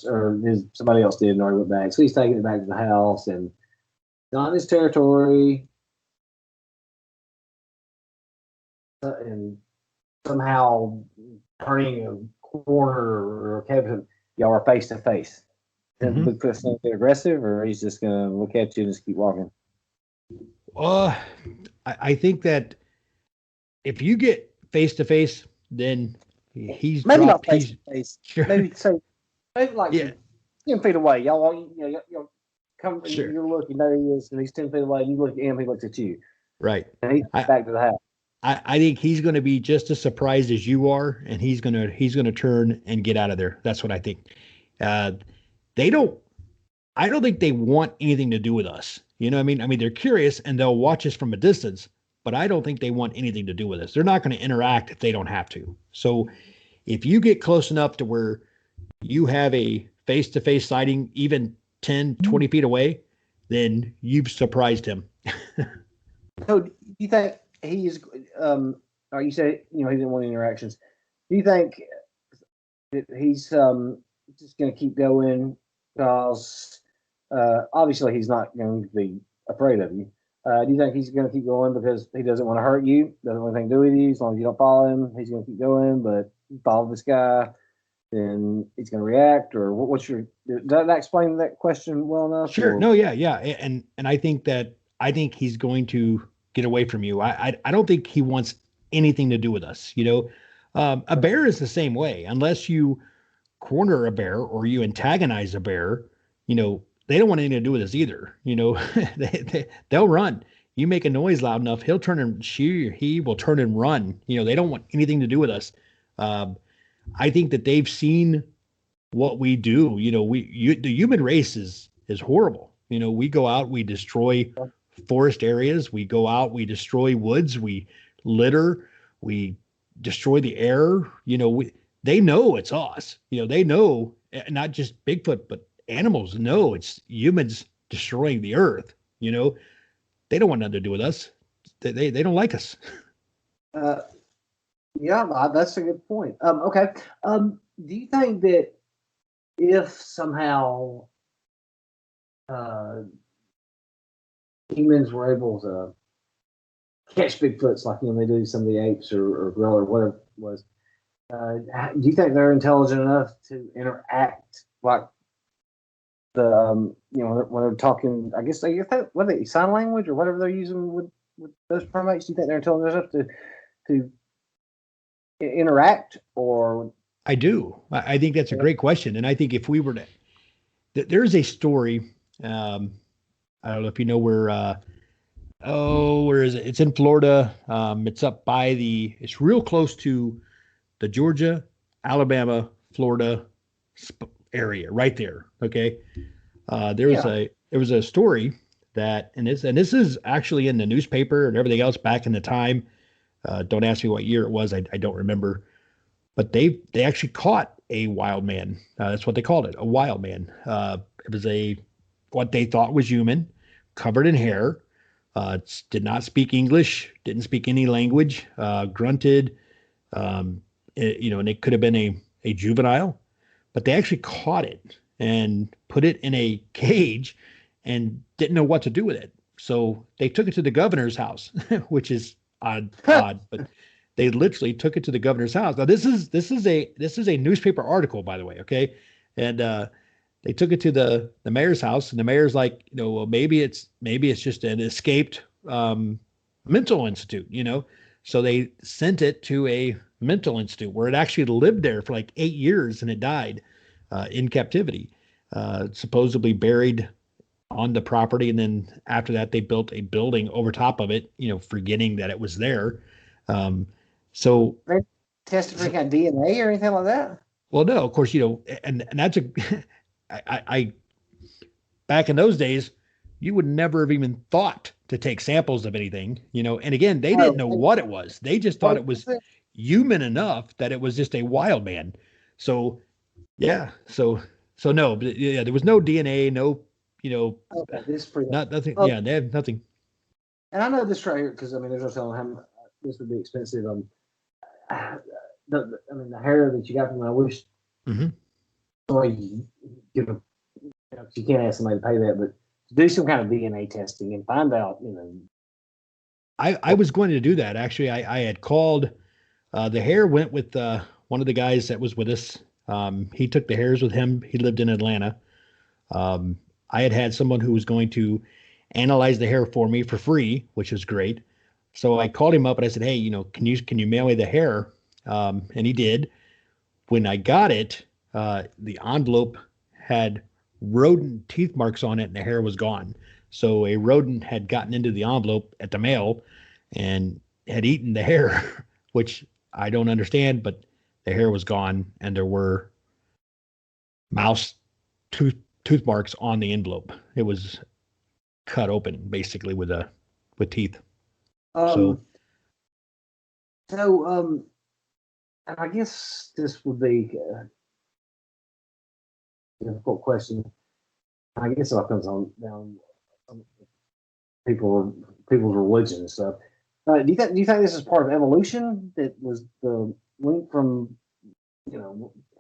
somebody else did and already went back. So he's taking it back to the house and not in his territory, and somehow turning a corner or a cabin, y'all are face to face. Is Mhm. Bigfoot's not get aggressive, or he's just gonna look at you and just keep walking? Uh, I think that if you get face to face, then he's Maybe not dropped. face He's to face. sure. Maybe like Yeah, 10 feet away. Y'all, come. sure. You're looking. There he is, and he's 10 feet away. And you look at him. He looks at you, Right. and he's I, back to the house. I think he's going to be just as surprised as you are, and he's going to turn and get out of there. That's what I think. Uh, they don't. I don't think they want anything to do with us. You know what I mean? I mean, they're curious and they'll watch us from a distance, but I don't think they want anything to do with us. They're not going to interact if they don't have to. So if you get close enough to where you have a face-to-face sighting, even 10, 20 feet away, then you've surprised him. So do you think he's or you say, he didn't want any interactions. Do you think that he's just going to keep going because obviously he's not going to be afraid of you? Do you think he's going to keep going because he doesn't want to hurt you, doesn't want anything to do with you? As long as you don't follow him, he's going to keep going. But you follow this guy, then he's going to react. Or what's your? Does that explain that question well enough? Sure. Or? No, yeah. And I think he's going to get away from you. I don't think he wants anything to do with us. A bear is the same way. Unless you corner a bear or you antagonize a bear, they don't want anything to do with us either. They'll run. You make a noise loud enough, he'll turn and he will turn and run. They don't want anything to do with us. I think that they've seen what we do. The human race is horrible. We go out, we destroy forest areas, we go out, we destroy woods, we litter, we destroy the air. They know it's us. They know, not just Bigfoot, but animals know it's humans destroying the earth. They don't want nothing to do with us. They don't like us. Yeah, that's a good point. Okay. Do you think that if somehow humans were able to catch Bigfoots like they do some of the apes or gorilla or whatever it was, do you think they're intelligent enough to interact like the when they're talking? I guess what are they, sign language or whatever they're using with those primates? Do you think they're intelligent enough to interact? Or I do. I think that's a great question, and I think if we were to, there's a story. I don't know if you know where. Where is it? It's in Florida. It's up by it's real close to the Georgia, Alabama, Florida area, right there. Okay. There was a story that, and this is actually in the newspaper and everything else back in the time. Don't ask me what year it was. I don't remember, but they actually caught a wild man. That's what they called it, a wild man. It was what they thought was human, covered in hair. Did not speak English, didn't speak any language, grunted, and it could have been a juvenile, but they actually caught it and put it in a cage and didn't know what to do with it. So they took it to the governor's house, which is odd, but they literally took it to the governor's house. Now this is a newspaper article, by the way, okay, and they took it to the mayor's house, and the mayor's like, well, maybe it's just an escaped mental institute, So they sent it to a mental institute where it actually lived there for like 8 years, and it died in captivity, supposedly buried on the property. And then after that, they built a building over top of it, forgetting that it was there. So they tested for any kind of DNA or anything like that? Well, no, of course, and that's I back in those days, you would never have even thought to take samples of anything, and again, they didn't know what it was. They just thought it was human enough that it was just a wild man. So, yeah. So no, but yeah, there was no DNA, no, nothing. Yeah, they have nothing. And I know this right here, because there's no telling how this would be expensive. The hair that you got from when I wish, you can't ask somebody to pay that, but to do some kind of DNA testing and find out, I was going to do that. Actually, I had called, the hair went with one of the guys that was with us. He took the hairs with him. He lived in Atlanta. I had someone who was going to analyze the hair for me for free, which was great. So I called him up and I said, hey, can you mail me the hair? And he did. When I got it, the envelope had rodent teeth marks on it, and the hair was gone. So a rodent had gotten into the envelope at the mail and had eaten the hair, which I don't understand, but the hair was gone, and there were mouse tooth tooth marks on the envelope. It was cut open basically with teeth. So Um, so, and I guess this would be a difficult question. I guess it all comes on down people people's religion and stuff. Do you think this is part of evolution that was the link from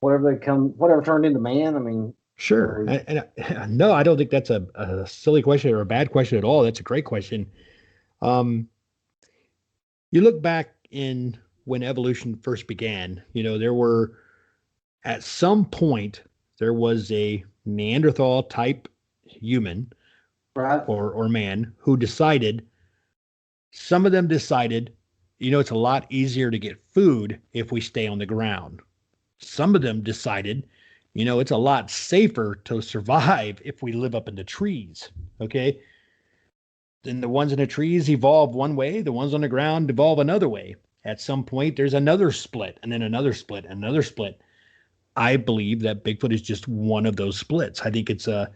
whatever turned into man? I mean, sure. or, No, I don't think that's a silly question or a bad question at all. That's a great question. Um, you look back in when evolution first began, there were at some point there was a Neanderthal type human right? or man who decided, some of them decided, it's a lot easier to get food if we stay on the ground. Some of them decided, it's a lot safer to survive if we live up in the trees. Okay. Then the ones in the trees evolve one way, the ones on the ground evolve another way. At some point, there's another split, and then another split, another split. I believe that Bigfoot is just one of those splits. I think it's a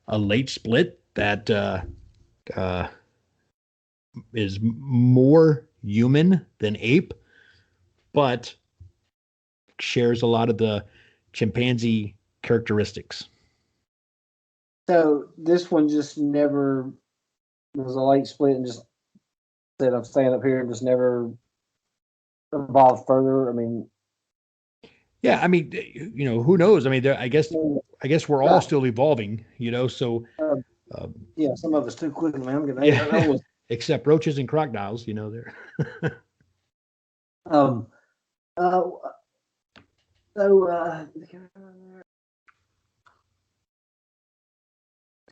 late split that uh, is more human than ape, but shares a lot of the chimpanzee characteristics. So this one just never was a late split and just said, "I'm staying up here," and just never evolved further. I mean, Yeah, I mean, who knows? I mean, I guess we're all right. still evolving, So, Um, um, yeah, some of us too quick. Man, I'm getting yeah, except roaches and crocodiles, they're um, uh, so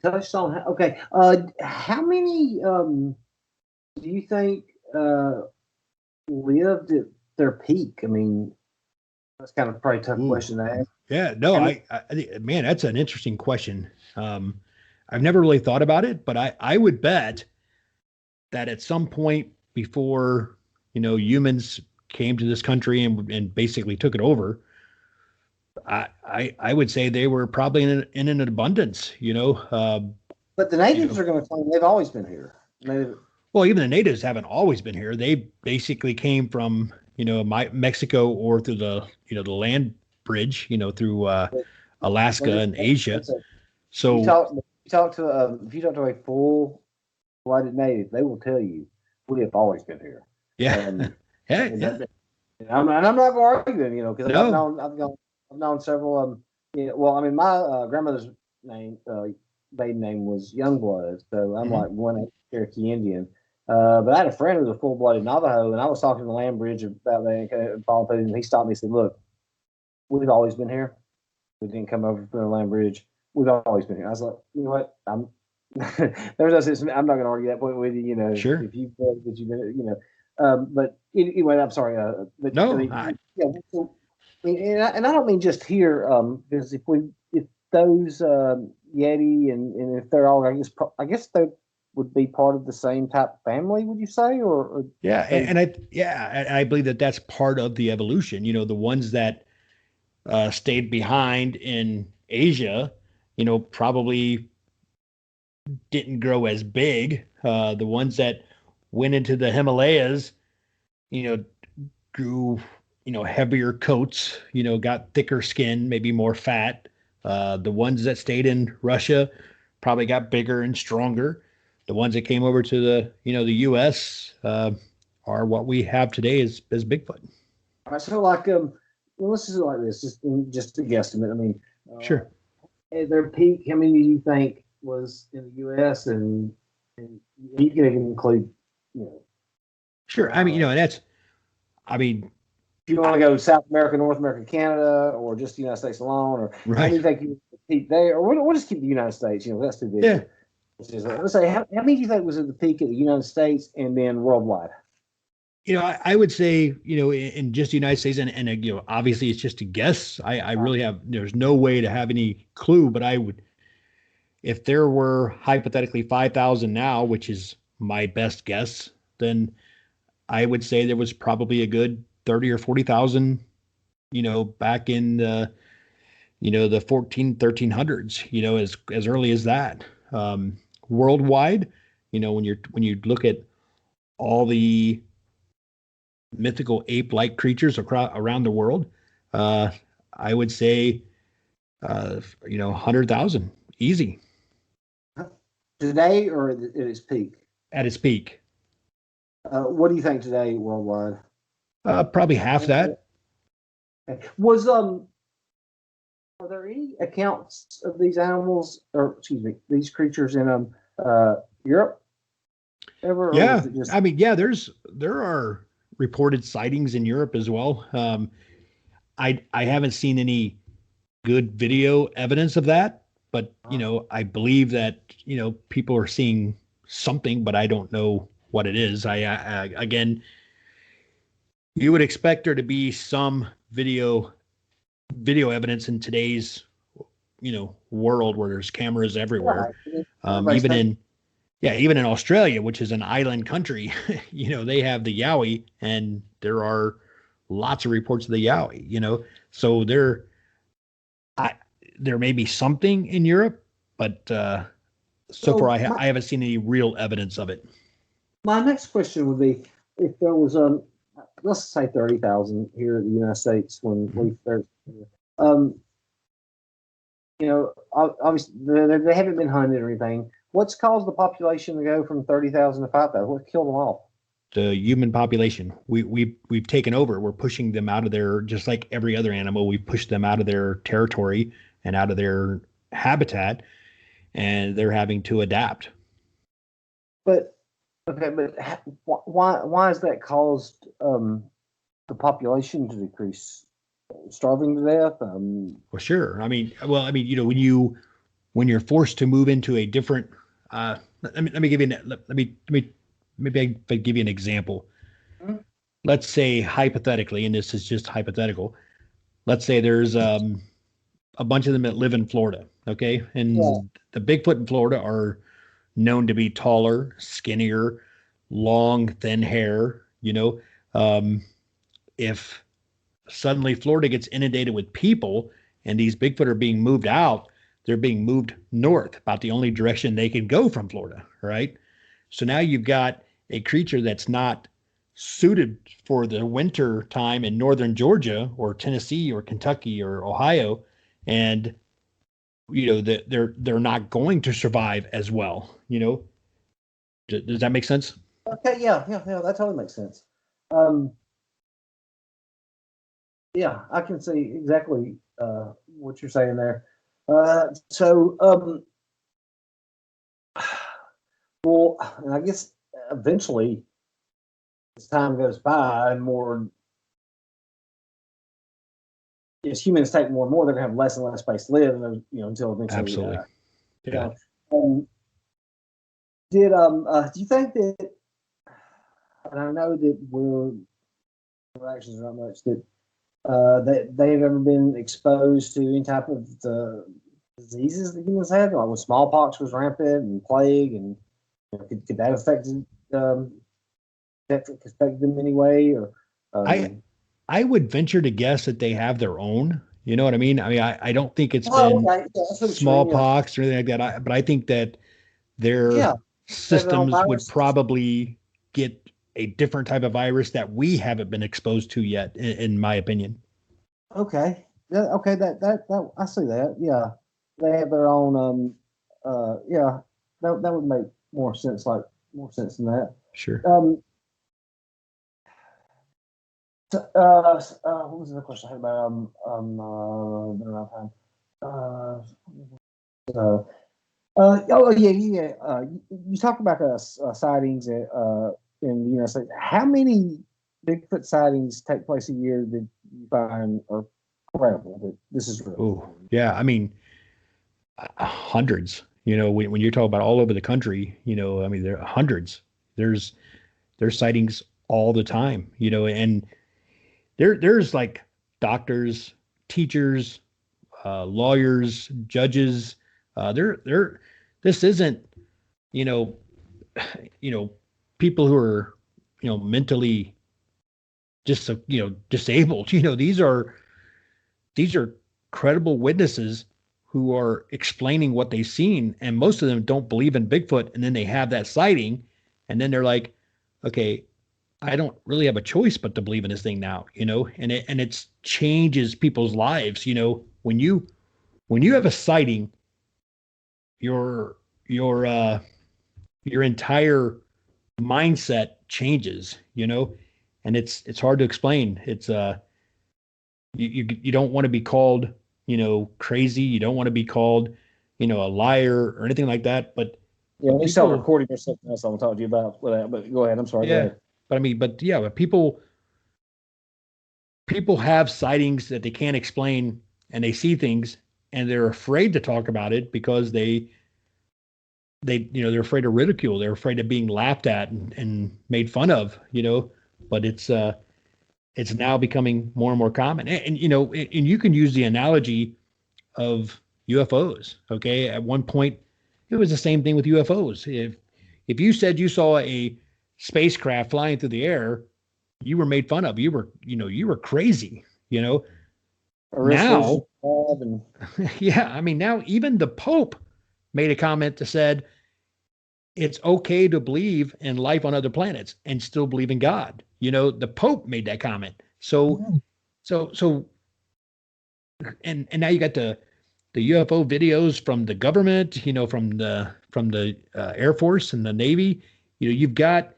touched on okay. How many do you think lived at their peak? I mean, that's kind of probably a tough Ooh. question to ask. Yeah, no, I mean, man, that's an interesting question. I've never really thought about it, but I would bet that at some point before, humans came to this country and basically took it over, I would say they were probably in an abundance, but the natives are going to claim they've always been here. Well, even the natives haven't always been here. They basically came from, Mexico or through the land bridge, through Alaska and Asia. You So talk, you talk to if you talk to a full-blooded native, they will tell you we have always been here. yeah, And, yeah, and, yeah. that, and I'm not going to argue them, because No. I've known several. Well, I mean, my grandmother's name, maiden name was Youngblood, so I'm Mhm. like one Cherokee Indian. But I had a friend who was a full-blooded Navajo, and I was talking to the land bridge about that, and he stopped me and said, "Look, we've always been here. We didn't come over from the land bridge. We've always been here." I was like, you know what? I'm not going to argue that point with you. Sure. If you said that you've been, but anyway, I'm sorry. But I No. mean, yeah. So, I mean, and I don't mean just here, because if those Yeti and if they're all, I guess they would be part of the same type of family. Would you say, or Yeah, they? I believe that that's part of the evolution. The ones that stayed behind in Asia, probably didn't grow as big. The ones that went into the Himalayas, you know, grew, heavier coats, got thicker skin, maybe more fat. The ones that stayed in Russia probably got bigger and stronger. The ones that came over to the U.S. Are what we have today as Bigfoot. All right, so like, well, let's just like this, just a guesstimate. I mean, uh, Sure. at their peak, how many do you think was in the U.S. and you can even include, you know, Sure. I mean, and that's, I mean, if you want to go South America, North America, Canada, or just the United States alone, or how many right. do you think you peak there, or we'll just keep the United States. That's too big. Yeah. But let's say how many do you think was at the peak of the United States and then worldwide? I would say, in just the United States, and obviously it's just a guess. I really there's no way to have any clue, but I would, if there were hypothetically 5,000 now, which is my best guess, then I would say there was probably a good 30 or 40,000, back in the the 1300s, as early as that. Worldwide, when you look at all the mythical ape-like creatures around the world, uh, I would say, 100,000, easy, Today or at its peak? at its peak. What do you think today worldwide? Probably half that. Was are there any accounts of these animals, or excuse me, these creatures in Europe ever, or Yeah, was it just I mean, yeah, there are reported sightings in Europe as well. I haven't seen any good video evidence of that, but I believe that people are seeing something, but I don't know what it is. I again, you would expect there to be some video evidence in today's world where there's cameras everywhere. right? Everybody's Even taking in Yeah, even in Australia, which is an island country, they have the Yowie, and there are lots of reports of the Yowie. So I, there may be something in Europe, but so far so I haven't seen any real evidence of it. my next question would be if there was let's say 30,000 here in the United States when Mhm. we first um obviously they haven't been hunted or anything. What's caused the population to go from 30,000 to 5,000? What killed them off? The human population, we've taken over. We're pushing them out of their, just like every other animal. We pushed them out of their territory and out of their habitat, and they're having to adapt. But okay, but why has that caused the population to decrease? Starving to death? Well, sure. I mean, when you're forced to move into a different, let me give you maybe I give you an example. Mhm. Let's say hypothetically, and this is just hypothetical. Let's say there's a bunch of them that live in Florida, okay, Yeah, and the Bigfoot in Florida are known to be taller, skinnier, long, thin hair. Um, if suddenly Florida gets inundated with people and these Bigfoot are being moved out, they're being moved north, about the only direction they can go from Florida, right? So now you've got a creature that's not suited for the winter time in northern Georgia or Tennessee or Kentucky or Ohio, and they're not going to survive as well. Does that make sense? okay, yeah. That totally makes sense. Um, yeah, I can see exactly what you're saying there. So, well, and I guess eventually, as time goes by, and more as humans take more and more, they're gonna have less and less space to live, and until eventually, Absolutely. you Yeah. know. Um, do you think that? And I know that we're interactions are not much that that they've ever been exposed to any type of the diseases that humans had, like when smallpox was rampant and plague, and could that affect um, that affect them anyway? Or I I would venture to guess that they have their own. You know what I mean? I don't think it's oh, been okay, yeah, that's what you mean. smallpox or anything like that. But I think that Yeah, their they have their own systems would virus. probably get a different type of virus that we haven't been exposed to yet, in my opinion. Okay, yeah, okay, that I see that. Yeah, they have their own. Yeah, that would make more sense. Like more sense than that. Sure. Um, what was the question I had about been around time? Uh, oh yeah. You talked about sightings in the United States. How many Bigfoot sightings take place a year that you find are credible that this is real? Oh, yeah. I mean, hundreds. When you're talking about all over the country, I mean, there are hundreds. There's there's sightings all the time. And there's like doctors, teachers, lawyers, judges. They're this isn't you know you know people who are mentally just disabled. These are credible witnesses who are explaining what they've seen, and most of them don't believe in Bigfoot, and then they have that sighting, and then they're like, okay, I don't really have a choice but to believe in this thing now, and it's changes people's lives. When you have a sighting, your your entire mindset changes, and it's hard to explain. It's you don't want to be called, crazy. You don't want to be called, a liar or anything like that. But Yeah, but we saw people, recording or something else I'm talking to you about with that, but go ahead. I'm sorry. Go yeah. ahead. But I mean, but people have sightings that they can't explain, and they see things, and they're afraid to talk about it because they're afraid of ridicule. They're afraid of being laughed at and made fun of, but it's now becoming more and more common. And you can use the analogy of UFOs. Okay. At one point, it was the same thing with UFOs. If you said you saw a spacecraft flying through the air, you were made fun of. You were crazy, Arrested now. and Yeah. I mean, now even the Pope made a comment that said it's okay to believe in life on other planets and still believe in God. The Pope made that comment. So, and now you got the UFO videos from the government, from the Air Force and the Navy. You've got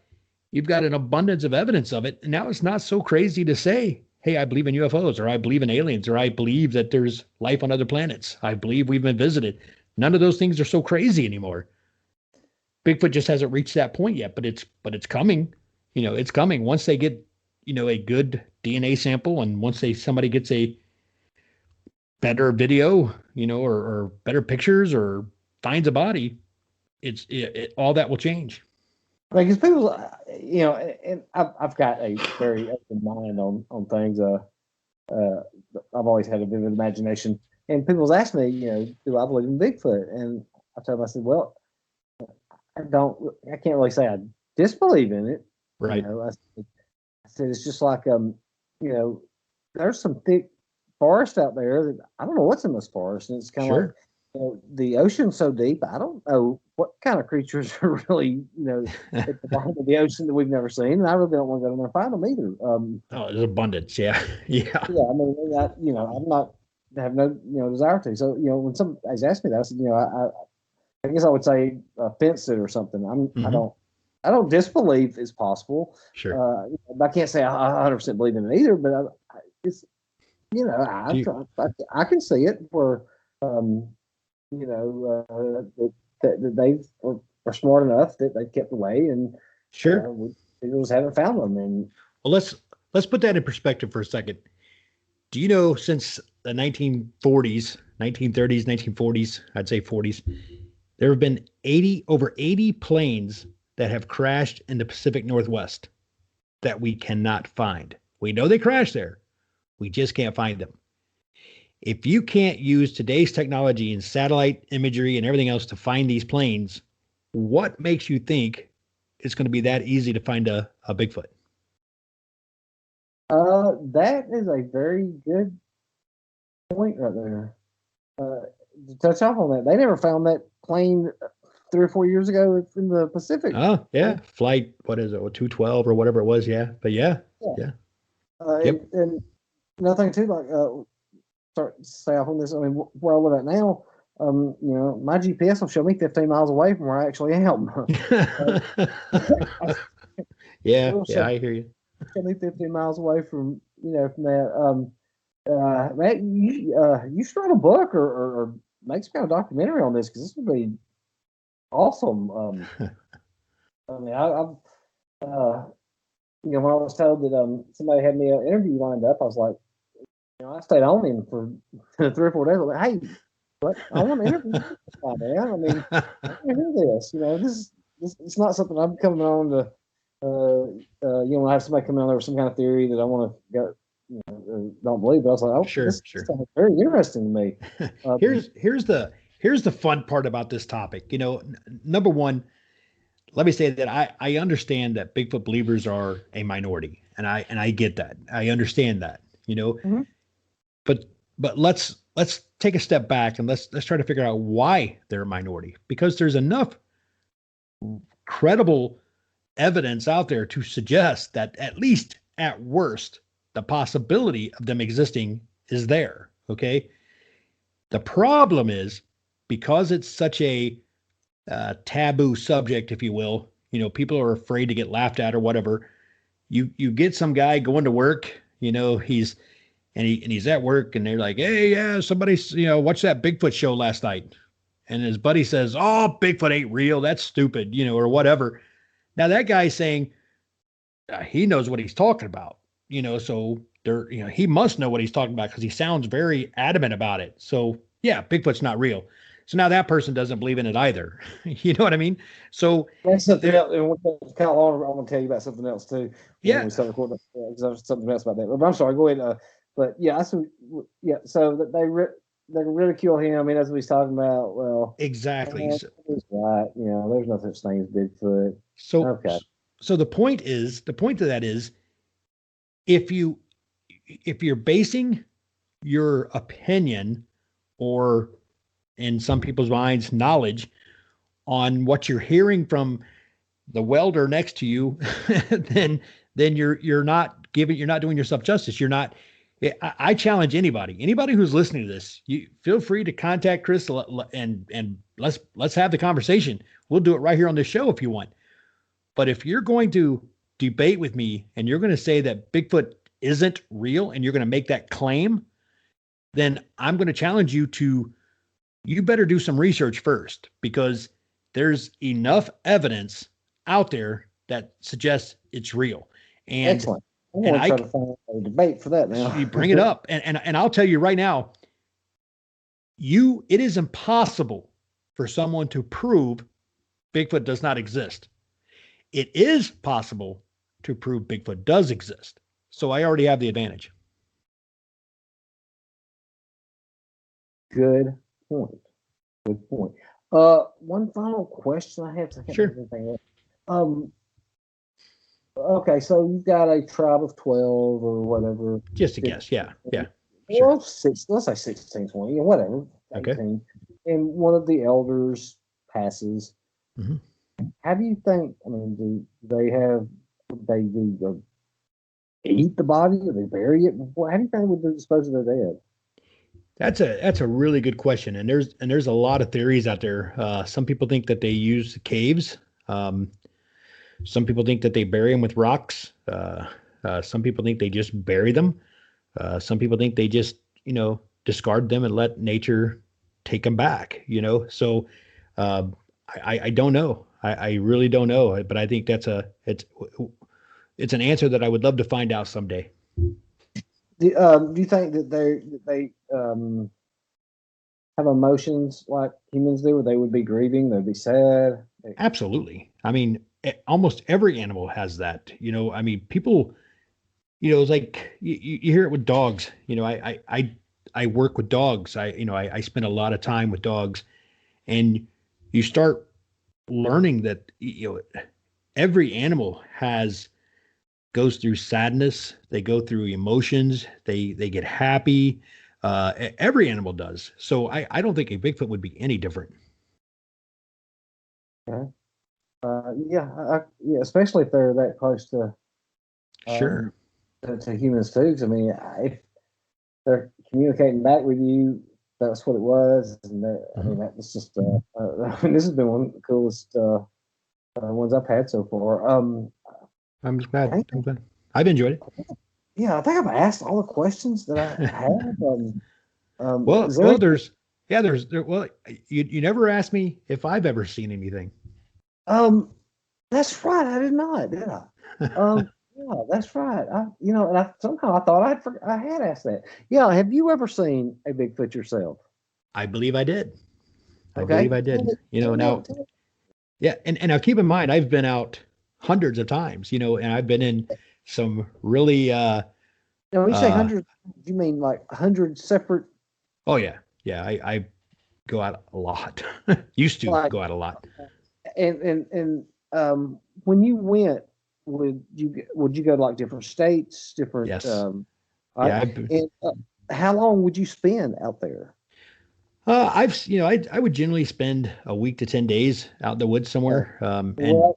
an abundance of evidence of it. And now it's not so crazy to say, hey, I believe in UFOs, or I believe in aliens, or I believe that there's life on other planets. I believe we've been visited. None of those things are so crazy anymore. Bigfoot just hasn't reached that point yet, but it's coming. It's coming. Once they get, a good DNA sample, and once somebody gets a better video, or better pictures, or finds a body, all that will change. like, because people, and I've got a very open mind on things. I've always had a vivid imagination, and people's asked me, do I believe in Bigfoot? And I told them, I said, well, I can't really say I disbelieve in it. Right. I said it's just like there's some thick forest out there that I don't know what's in this forest, and it's kind of Sure. like the ocean's so deep. I don't know what kind of creatures are really at the bottom of the ocean that we've never seen, and I really don't want to go down there and find them either. Oh, there's abundance. Yeah. Yeah. Yeah, I mean, I'm not have no desire to. So when somebody's asked me that, I said, I guess I would say fence it or something. Mhm. I don't disbelieve it's possible. Sure. I can't say I 100% believe in it either. But it's I can see it where that they are smart enough that they kept away, and Sure. we just haven't found them. And Well, let's put that in perspective for a second. Do you know, since the 1940s, 1930s, 1940s, I'd say 40s, there have been over 80 planes that have crashed in the Pacific Northwest that we cannot find. We know they crashed there. We just can't find them. If you can't use today's technology and satellite imagery and everything else to find these planes, what makes you think it's going to be that easy to find a Bigfoot? that is a very good point right there. To touch off on that, they never found that plane 3 or 4 years ago in the Pacific. Oh, yeah. Flight, what is it, 212 or whatever it was. Yeah. But yeah. Yeah. Yep. And another thing too, like start to say off on this. I mean, where I live at now, my GPS will show me 15 miles away from where I actually am. Yeah. Yeah. I hear you. Show me 15 miles away from from that. Man, you should write a book or make some kind of documentary on this, because this would be awesome. I mean, I've when I was told that somebody had me an interview lined up, I was like, I stayed on him for 3 or 4 days. I was like, hey, what? I want to interview this guy, man. I mean, I want to hear this. This it's not something I'm coming on to. When I have somebody coming on there with some kind of theory that I want to go, don't believe. But I was like, oh, Sure. this sounds very interesting to me. Here's the fun part about this topic. Number one, let me say that I understand that Bigfoot believers are a minority, and I get that. I understand that. Mhm. But let's let's take a step back and let's try to figure out why they're a minority, because there's enough credible evidence out there to suggest that at least at worst, the possibility of them existing is there. Okay. The problem is because it's such a taboo subject, if you will, people are afraid to get laughed at or whatever. You get some guy going to work, he's at work and they're like, hey, yeah, somebody's, watch that Bigfoot show last night. And his buddy says, oh, Bigfoot ain't real. That's stupid, or whatever. Now that guy's saying he knows what he's talking about, so he must know what he's talking about because he sounds very adamant about it. So yeah, Bigfoot's not real. So now that person doesn't believe in it either. You know what I mean? So that's something else. And kind of long, I'm going to tell you about something else too. Yeah. When we start recording, because there's something else about that. But I'm sorry. Go ahead. But yeah, so that they ridicule him. I mean, that's what he's talking about. Well, exactly. He's right. There's no such thing as Bigfoot. So okay. So the point of that is, if you're basing your opinion, or in some people's minds, knowledge, on what you're hearing from the welder next to you, then you're not doing yourself justice. I challenge anybody who's listening to this. You feel free to contact Chris and let's have the conversation. We'll do it right here on this show if you want. But if you're going to debate with me and you're going to say that Bigfoot isn't real and you're going to make that claim, then I'm going to challenge you better do some research first, because there's enough evidence out there that suggests it's real. And excellent. I'm going to try to find a debate for that now. You bring it up. And I'll tell you right now, it is impossible for someone to prove Bigfoot does not exist. It is possible to prove Bigfoot does exist. So I already have the advantage. Good point. Good point. One final question I have to Sure. Okay, so you've got a tribe of 12 or whatever. Just a guess, yeah. Well, sure. Let's say 16, 20, whatever. 18. Okay. And one of the elders passes. Mm-hmm. How do you think? I mean, do they eat the body? Do they bury it? How do you think would they dispose of their dead? That's a really good question, and there's a lot of theories out there. Some people think that they use caves. Some people think that they bury them with rocks. Some people think they just bury them. Some people think they just discard them and let nature take them back. So I don't know. I really don't know, but I think it's an answer that I would love to find out someday. Do you think that they have emotions like humans do, where they would be grieving, they'd be sad? Absolutely. I mean, almost every animal has that. I mean, people, it's like you hear it with dogs. I work with dogs. I spend a lot of time with dogs, and you start learning that every animal goes through sadness. They go through emotions. They get happy. Every animal does. So I don't think a Bigfoot would be any different. Okay. Yeah, especially if they're that close to sure to humans too. Because I mean, if they're communicating back with you, that's what it was. And I mean, that was just. This has been one of the coolest ones I've had so far. I'm glad. I've enjoyed it. Yeah, I think I've asked all the questions that I have. You never asked me if I've ever seen anything. That's right. I did not, did I? Yeah, that's right. Somehow I thought I had asked that. Yeah. Have you ever seen a Bigfoot yourself? I believe I did. Okay. I believe I did. Now, yeah, and now keep in mind, I've been out hundreds of times, and I've been in some really. Now, when you say hundreds, you mean like 100 separate? Oh yeah, yeah. I go out a lot. Used to go out a lot. And when you went, would you go to like different states, different? Yes. how long would you spend out there? I would generally spend a week to 10 days out in the woods Uh, somewhere. And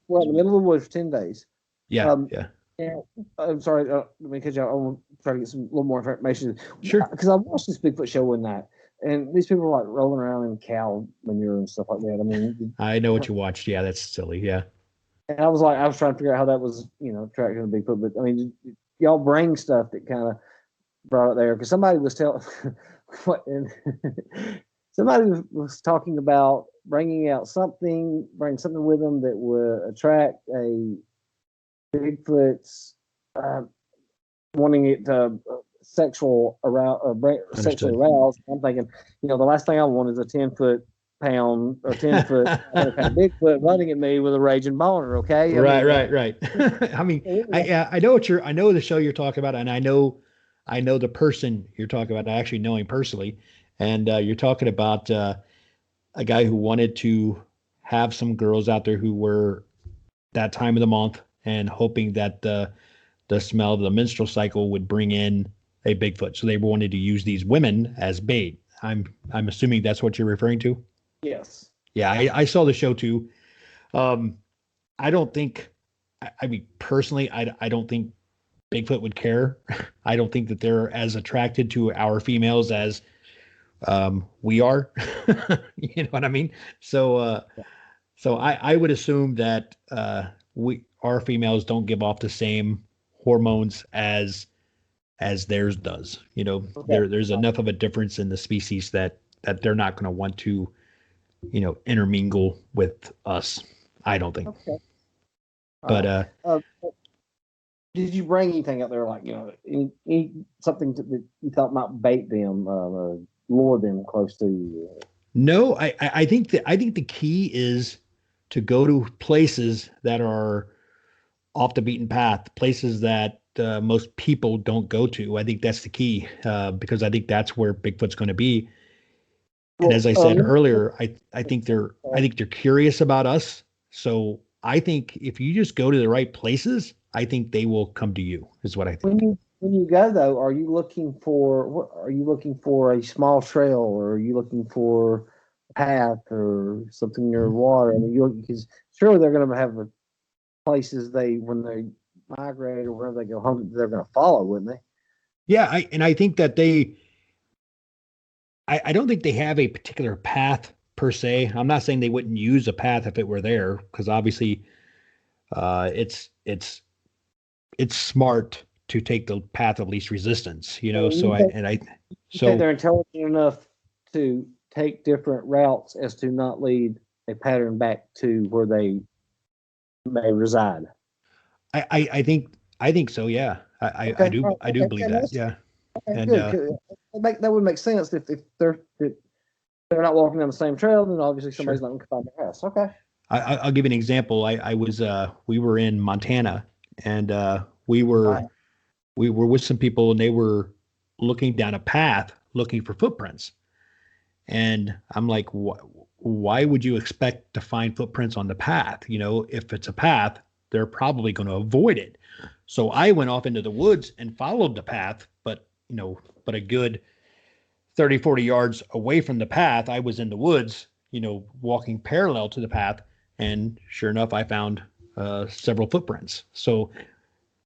we're in the middle of the woods for 10 days. yeah, Um, yeah, and I'm sorry, let me cut you off. I want to try to get some little more information sure. because I watched this Bigfoot show one night, and these people were like rolling around in cow manure and stuff like that. I mean, I know what you watched. Yeah, that's silly. Yeah. and I was like, I was trying to figure out how that was, tracking the Bigfoot. But I mean, y'all bring stuff that kind of brought it there because somebody was telling, what, and somebody was talking about bring something with them that would attract a Bigfoot's uh, wanting it to sexual arouse, sexually Understood. aroused. I'm thinking, the last thing I want is a 10-foot-pound or 10-foot pound Bigfoot running at me with a raging boner. Okay, I Right, mean, right, right. I mean, I know I know the show you're talking about, and I know the person you're talking about. I actually know him personally, and you're talking about a guy who wanted to have some girls out there who were that time of the month, and hoping that the smell of the menstrual cycle would bring in a Bigfoot. So they wanted to use these women as bait. I'm assuming that's what you're referring to. yes. Yeah, I saw the show too. Um, I don't think, I mean, personally, I don't think Bigfoot would care. I don't think that they're as attracted to our females as we are. You know what I mean? So, so I would assume that our females don't give off the same hormones as theirs does. You know, Okay. there's enough of a difference in the species that they're not going to want to, intermingle with us. I don't think. Okay. But All right. Did you bring anything out there like something that you thought might bait them, lure them close to you? no, I think the key is to go to places that are off the beaten path, places that most people don't go to. I think that's the key because I think that's where Bigfoot's going to be. And Well, as I said earlier, I think they're curious about us. So I think if you just go to the right places, I think they will come to you. Is what I think. when you go though, are you looking for what? Are you looking for a small trail, or are you looking for a path or something near water? I mean, because surely they're going to have places they when they migrate or wherever they go home, they're going to follow, wouldn't they? Yeah, I think that I don't think they have a particular path per se. I'm not saying they wouldn't use a path if it were there, because obviously it's smart to take the path of least resistance, you know. You think, you think So they're intelligent enough to take different routes as to not lead a pattern back to where they may reside? I think so. Yeah, Okay, all right, I do okay, believe yeah, that. Yeah, okay, and good. That would make sense if they're not walking down the same trail, then obviously somebody's sure. not going to find their house. Okay. I'll give you an example. I was we were in Montana, and Right. we were with some people, and they were looking down a path looking for footprints. And I'm like, why would you expect to find footprints on the path? You know, if it's a path, they're probably going to avoid it. So I went off into the woods and followed the path, but, but a good 30, 40 yards away from the path, I was in the woods, walking parallel to the path. And sure enough, I found several footprints. So,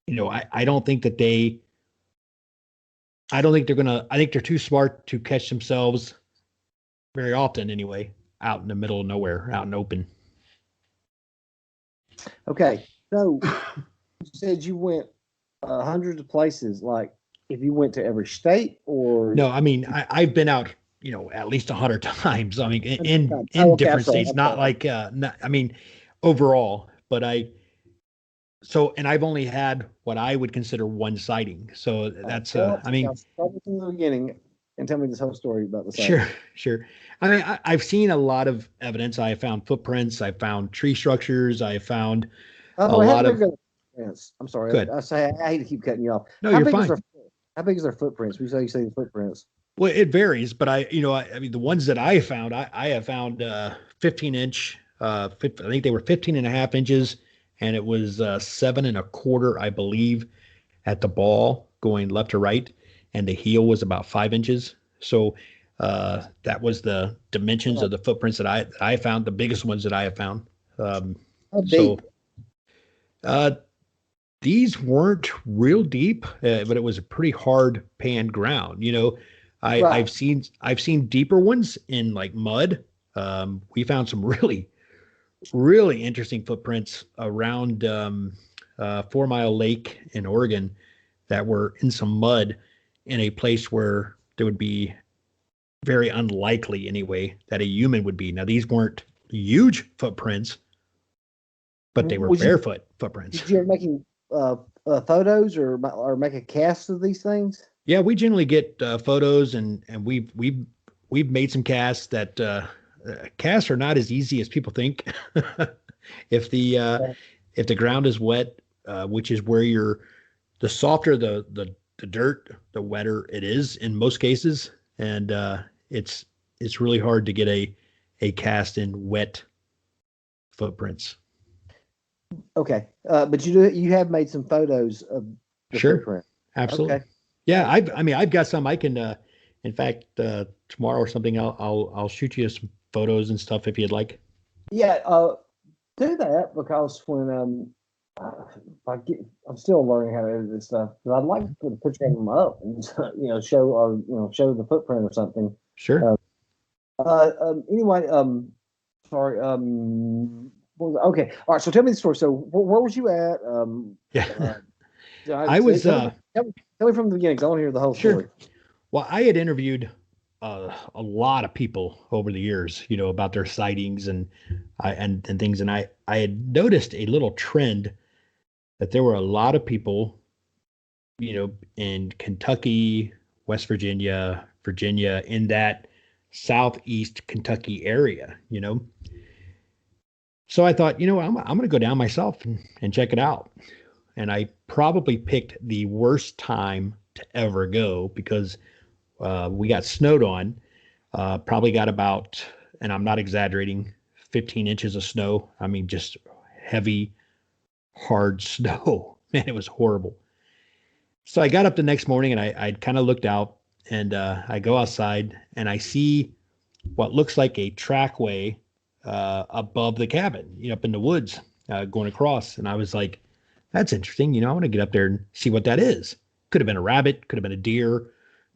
I don't think that I don't think they're going to, I think they're too smart to catch themselves very often anyway, out in the middle of nowhere, out in open. Okay. So you said you went hundreds of places. Like, if you went to every state, or No, I mean, I've been out, at least 100 times. I mean, oh, in okay, I'm different sorry. states, I'm not sorry. like, not, I mean, overall, but and I've only had what I would consider one sighting. So that's, I mean, Start from the beginning and tell me this whole story about the sure, sighting. sure. I mean, I've seen a lot of evidence. I found footprints. I found tree structures. I found By the a way, how lot big of are the footprints? I'm sorry. good. I hate to keep cutting you off. No, How you're big is fine. their How big is their footprints? We say you say the footprints. Well, it varies, but I mean, the ones that I found, I have found 15 inch, I think they were 15 and a half inches, and it was 7 1/4, I believe, at the ball going left to right. and the heel was about 5 inches. So that was the dimensions of the footprints that I found, the biggest ones that I have found. How So deep? uh, these weren't real deep, but it was a pretty hard pan ground. Right. I've seen deeper ones in like mud. We found some really really interesting footprints around 4 Mile Lake in Oregon that were in some mud in a place where there would be very unlikely anyway that a human would be. Now these weren't huge footprints, but they were Would you barefoot footprints. did you ever making photos or make a cast of these things? Yeah, we generally get photos, and we've made some casts that casts are not as easy as people think. if the uh, Yeah. if the ground is wet, which is where the softer the dirt, the wetter it is in most cases, and it's really hard to get a cast in wet footprints. Okay, but you have made some photos of the Sure, footprint. absolutely. Okay. Yeah, I've got some. I can, in fact, tomorrow or something, I'll shoot you some photos and stuff if you'd like. Yeah, do that because when I'm still learning how to edit this stuff, but I'd like to put a picture of them up and show the footprint or something. Sure. Uh, anyway, sorry, okay, all right. So tell me the story. So where was you at? Yeah, I Tell was. me, tell me from the beginning, 'cause I want to hear the whole story. Sure. Well, I had interviewed a lot of people over the years, about their sightings and things, and I had noticed a little trend that there were a lot of people, in Kentucky, West Virginia, Virginia, in that southeast Kentucky area. So I thought, I'm going to go down myself and check it out. And I probably picked the worst time to ever go because we got snowed on. Probably got about, and I'm not exaggerating, 15 inches of snow. I mean, just heavy, hard snow. Man, it was horrible. So I got up the next morning and I kind of looked out and I go outside and I see what looks like a trackway above the cabin, up in the woods, going across. And I was like, that's interesting. I want to get up there and see what that is. Could have been a rabbit, could have been a deer,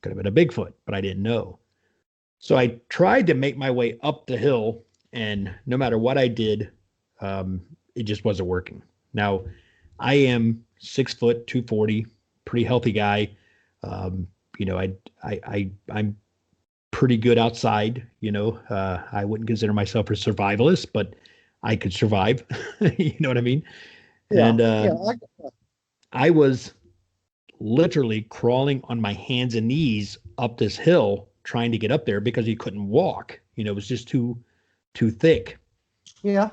could have been a Bigfoot, but I didn't know. So I tried to make my way up the hill, and no matter what I did, it just wasn't working. Now, I am 6 foot, 240, pretty healthy guy. I'm pretty good outside. I wouldn't consider myself a survivalist, but I could survive. You know what I mean? Yeah, And yeah. I was literally crawling on my hands and knees up this hill trying to get up there because he couldn't walk. It was just too thick. Yeah.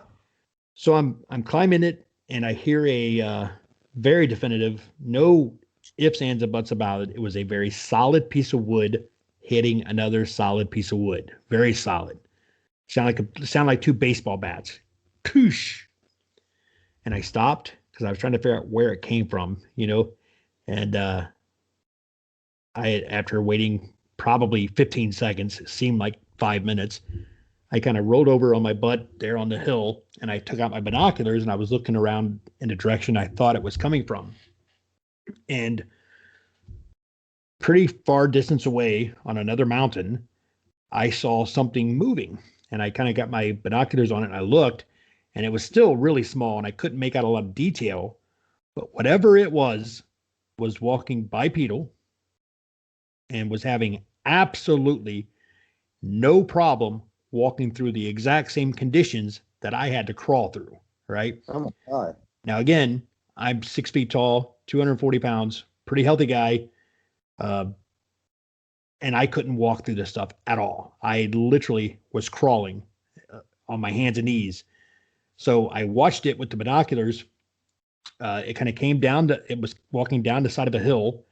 So I'm climbing it, and I hear a very definitive, no ifs, ands, and buts about it. It was a very solid piece of wood hitting another solid piece of wood. Very solid. Sound like two baseball bats. Koosh. And I stopped because I was trying to figure out where it came from, and after waiting probably 15 seconds, it seemed like 5 minutes, I kind of rolled over on my butt there on the hill and I took out my binoculars and I was looking around in the direction I thought it was coming from. And pretty far distance away on another mountain, I saw something moving and I kind of got my binoculars on it and I looked and it was still really small and I couldn't make out a lot of detail, but whatever it was walking bipedal and was having absolutely no problem walking through the exact same conditions that I had to crawl through. Right. Oh my God. Now, again, I'm 6 feet tall, 240 pounds, pretty healthy guy. And I couldn't walk through this stuff at all. I literally was crawling on my hands and knees. So I watched it with the binoculars. It kind of came down it was walking down the side of a hill.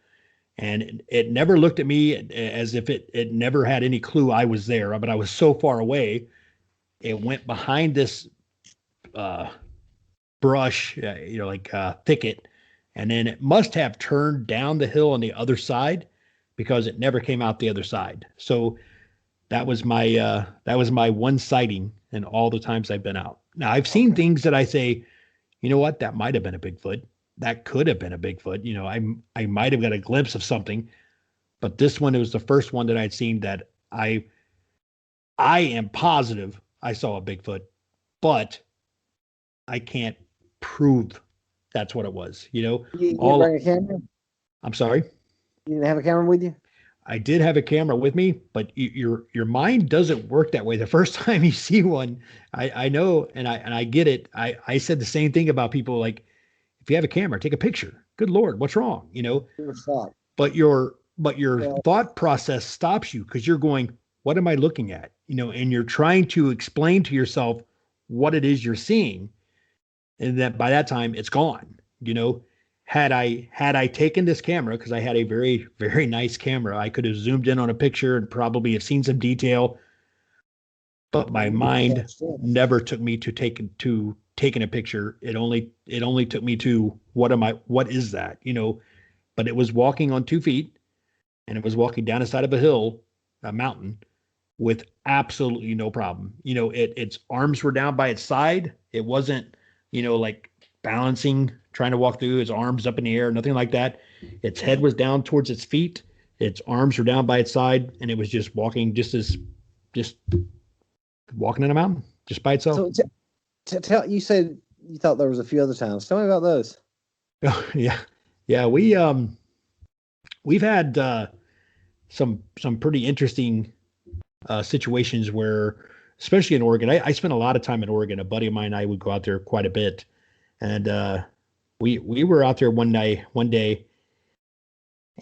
And it never looked at me as if it never had any clue I was there, but I was so far away. It went behind this brush, thicket, and then it must have turned down the hill on the other side because it never came out the other side. So that was my one sighting in all the times I've been out. Now I've seen things that I say, you know what, that might have been a Bigfoot. That could have been a Bigfoot. You know, I might have got a glimpse of something, but this one, it was the first one that I'd seen that I am positive I saw a Bigfoot, but I can't prove that's what it was. You know, You didn't all bring a camera? I'm sorry. You didn't have a camera with you? I did have a camera with me, but your mind doesn't work that way. The first time you see one, I know, and I get it. I said the same thing about people like, if you have a camera, take a picture. Good Lord, what's wrong? You know, You were shocked. but your Well, thought process stops you because you're going, what am I looking at? You know, and you're trying to explain to yourself what it is you're seeing, and that by that time it's gone. You know, had I taken this camera, because I had a very very nice camera, I could have zoomed in on a picture and probably have seen some detail, but my you would've mind catched it. never took me to taking a picture. It only took me to what is that, you know. But it was walking on 2 feet, and it was walking down the side of a hill, a mountain, with absolutely no problem. You know, its arms were down by its side. It wasn't, you know, like balancing, trying to walk through, its arms up in the air, nothing like that. Its head was down towards its feet. Its arms were down by its side, and it was just walking, just walking in a mountain, just by itself. So tell you said you thought there was a few other times. Tell me about those. Yeah, yeah. We've had some pretty interesting situations where, especially in Oregon, I spent a lot of time in Oregon. A buddy of mine and I would go out there quite a bit, and we were out there one day,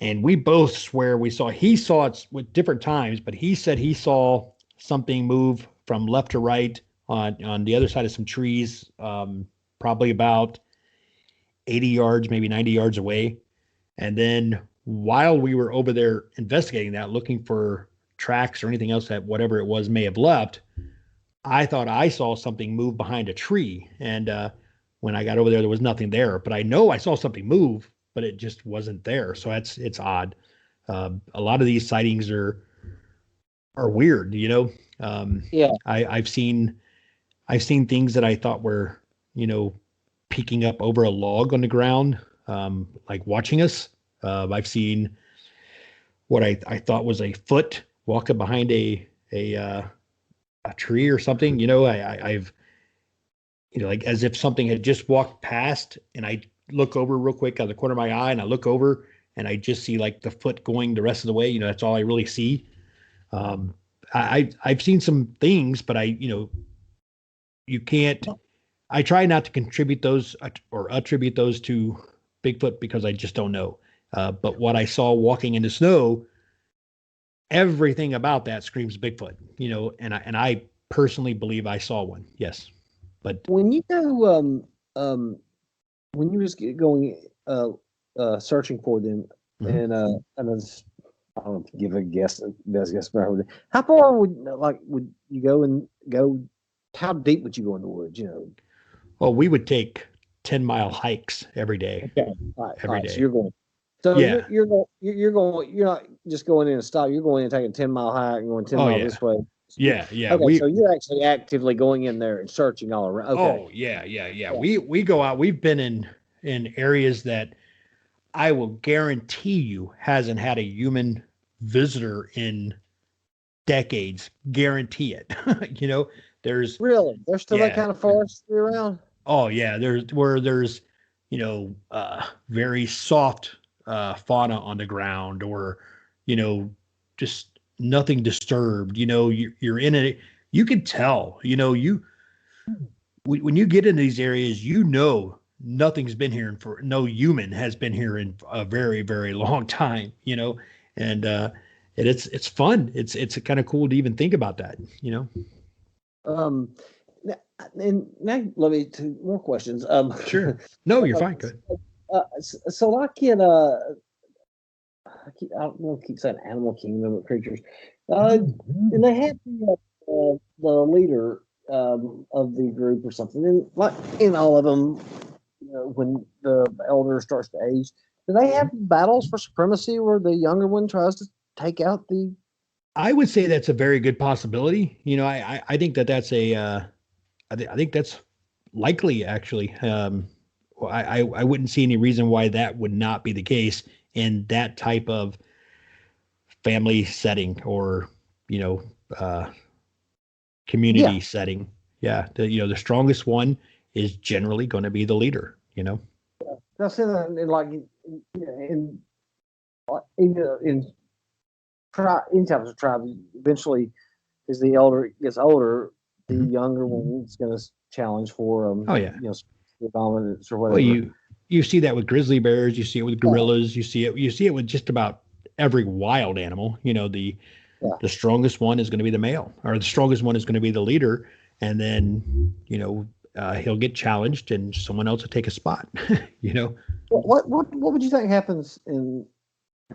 and we both swear he saw it with different times, but he said he saw something move from left to right on the other side of some trees, probably about 80 yards, maybe 90 yards away. And then while we were over there investigating that, looking for tracks or anything else that whatever it was may have left, I thought I saw something move behind a tree. And when I got over there was nothing there. But I know I saw something move, but it just wasn't there. So it's odd. A lot of these sightings are weird, you know. Yeah. I've seen things that I thought were, you know, peeking up over a log on the ground, like watching us. I've seen what I thought was a foot walking behind a tree or something. You know, I've, you know, like as if something had just walked past, and I look over real quick out of the corner of my eye, and I look over and I just see like the foot going the rest of the way. You know, that's all I really see. I've seen some things, but you know, you can't. I try not to contribute those or attribute those to Bigfoot because I just don't know. But what I saw walking in the snow, everything about that screams Bigfoot, you know, and I personally believe I saw one. Yes. But When you go when you was going searching for them, Mhm. and I don't know, give a guess, best guess. How far would you go? How deep would you go in the woods? You know. Well, we would take 10-mile hikes every day, Okay. All every right. So day. you're going. So Yeah. you're going. You're not just going in and stop. You're going in and taking a 10-mile hike and going 10 Oh miles yeah. this way. Yeah. Yeah. Okay, so you're actually actively going in there and searching all around. Okay. Oh yeah. Yeah. Yeah. Yeah. We go out. We've been in areas that I will guarantee you hasn't had a human visitor in decades. Guarantee it. You know, there's Really? There's still that yeah. kind of forestry around? Oh yeah, there's you know, very soft fauna on the ground, or you know, just nothing disturbed. You know, you're in it. You can tell. You know, when you get in these areas, you know nothing's been here for no human has been here in a very very long time. You know, and it's fun. It's kind of cool to even think about that. You know. Um, and now let me two more questions. Sure. No, you're fine. Good. So like in I don't want to keep saying Animal Kingdom with creatures. And they had the leader of the group or something, and like in all of them, you know, when the elder starts to age, Do they have battles for supremacy where the younger one tries to take out the? I would say that's a very good possibility. I think that that's I think that's likely actually. I wouldn't see any reason why that would not be the case in that type of family setting or you know uh, Yeah, community setting. Yeah, the strongest one is generally going to be the leader. I've seen that in like in in types of tribes. Eventually, as the elder gets older, the Mhm. younger one is going to challenge for Oh yeah. the dominance or Well, whatever. you see that with grizzly bears, you see it with Yeah, gorillas, you see it with just about every wild animal. yeah. The strongest one is going to be the male, or the strongest one is going to be the leader, and then he'll get challenged, and someone else will take a spot. you know, What would you think happens in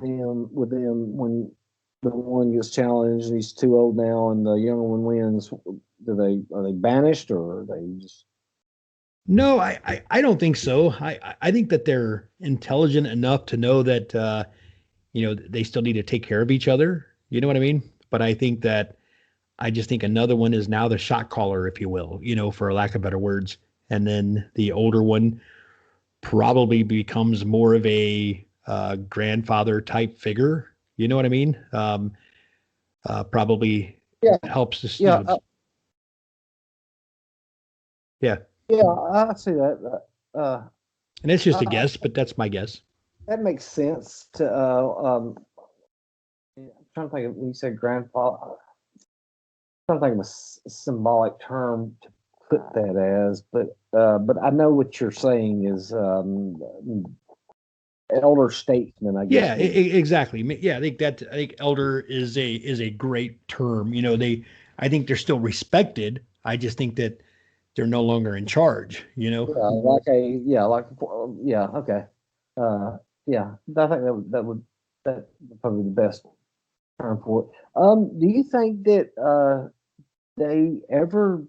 them with them when the one gets challenged and he's too old now and the younger one wins? Are they banished or are they just no, I don't think so. I think that they're intelligent enough to know that they still need to take care of each other. You know what I mean? But I just think another one is now the shot caller, if you will, for lack of better words. And then the older one probably becomes more of a grandfather type figure. You know what I mean? Probably yeah helps this, yeah yeah. yeah I see that And it's just a uh, guess, but that's my guess. that makes sense to I'm trying to think of when you said grandfather. I'm trying to think of a symbolic term to put that as, but I know what you're saying is elder statesman, I Yeah, guess would. exactly. Yeah, I think elder is a great term. I think they're still respected. I just think that they're no longer in charge. Yeah, okay. Yeah, I think that would probably be the best term for it. Do you think that they ever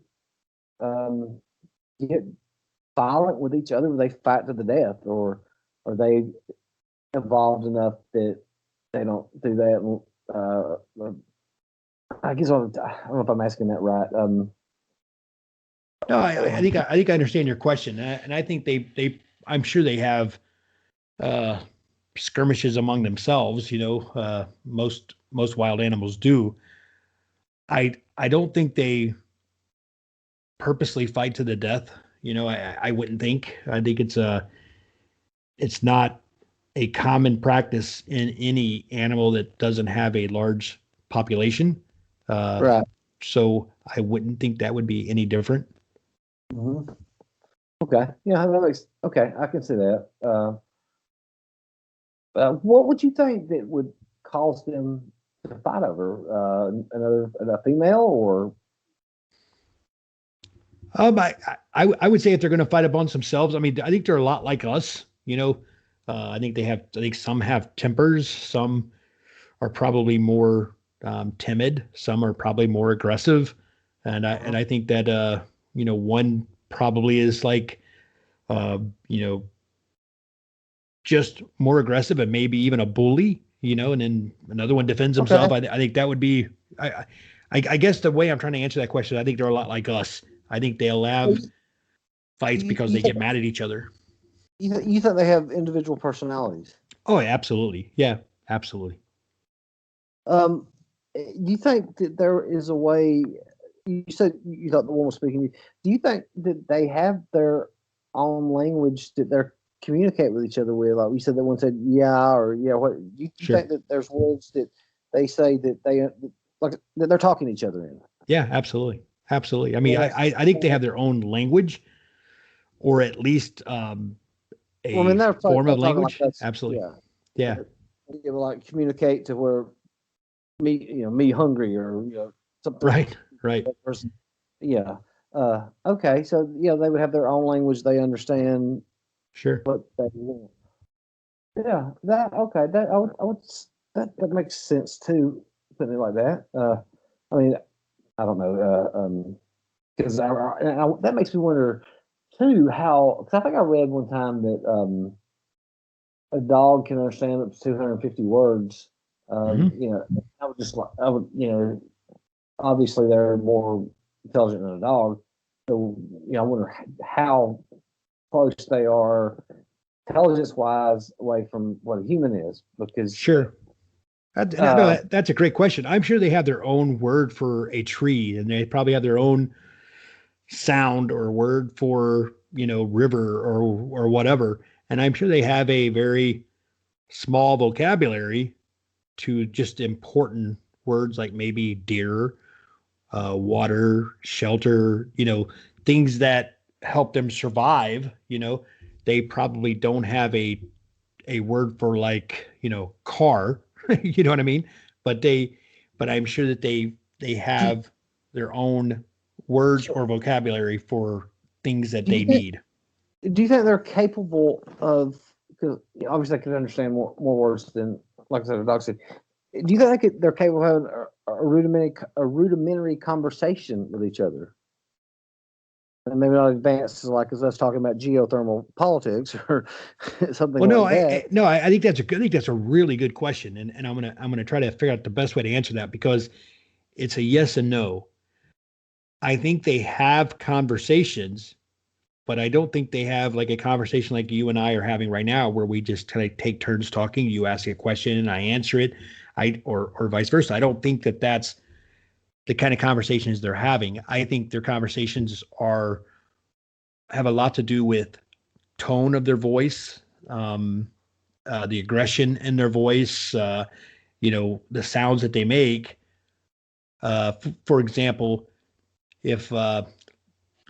um get violent with each other? Where they fight to the death, or are they evolved enough that they don't do that? I guess I don't know if I'm asking that right. No, I think I understand your question, and I think I'm sure they have uh, skirmishes among themselves. Most wild animals do. I don't think they purposely fight to the death. I wouldn't think. I think it's not a common practice in any animal that doesn't have a large population. Uh, Right. so I wouldn't think that would be any different. hmm Okay. Yeah, that makes okay. I can see that. What would you think that would cause them to fight over a female or? I would say if they're going to fight amongst themselves, I mean, I think they're a lot like us. I think some have tempers, some are probably more timid, some are probably more aggressive, and I think that one probably is like uh, you know just more aggressive and maybe even a bully, and then another one defends Okay. himself. I think that would be. I guess the way I'm trying to answer that question, I think they're a lot like us. I think they'll So have fights because you they think get mad at each other. you think they have individual personalities? Oh, yeah, absolutely. Yeah, absolutely. Um, do you think that there is a way? You said you thought the one was speaking. Do you think that they have their own language that they're communicate with each other with? Like you said, that one said yeah or yeah. What do you Sure. think that there's words that they say that they like that they're talking to each other in? Yeah, absolutely. Absolutely. I mean, Yeah. I think they have their own language or at least Well, I mean, a form of they're talking like language. that's Absolutely. yeah. Yeah. But they will like communicate to where me hungry or something. Right. Right. That person, yeah. Okay, so yeah, they would have their own language. They understand Sure. what they want. Yeah, that okay. That makes sense too. Putting it like that. I mean, I don't know. Because that makes me wonder too how. Because I think I read one time that a dog can understand up to 250 words. Mhm. You know, I would, obviously they're more intelligent than a dog. So, I wonder how close they are intelligence wise away from what a human is because, Sure. No, uh, that's a great question. I'm sure they have their own word for a tree, and they probably have their own sound or word for river or whatever. And I'm sure they have a very small vocabulary to just important words like maybe deer, water, shelter, things that help them survive. They probably don't have a word for like car. You know what I mean? But I'm sure that they do, have their own words so or vocabulary for things that do they you think need. they're capable of? Because obviously, they can understand more words than, like I said, a dog said. Do you think they're capable of having a rudimentary conversation with each other? And maybe not advanced like as us talking about geothermal politics or something Well, no, like that. I think that's I think that's a really good question, and I'm gonna try to figure out the best way to answer that because it's a yes and no. I think they have conversations, but I don't think they have like a conversation like you and I are having right now, where we just kind of take turns talking. You ask a question and I answer it, or vice versa. I don't think that that's the kind of conversations they're having. I think their conversations are have a lot to do with tone of their voice, the aggression in their voice, the sounds that they make. For example, if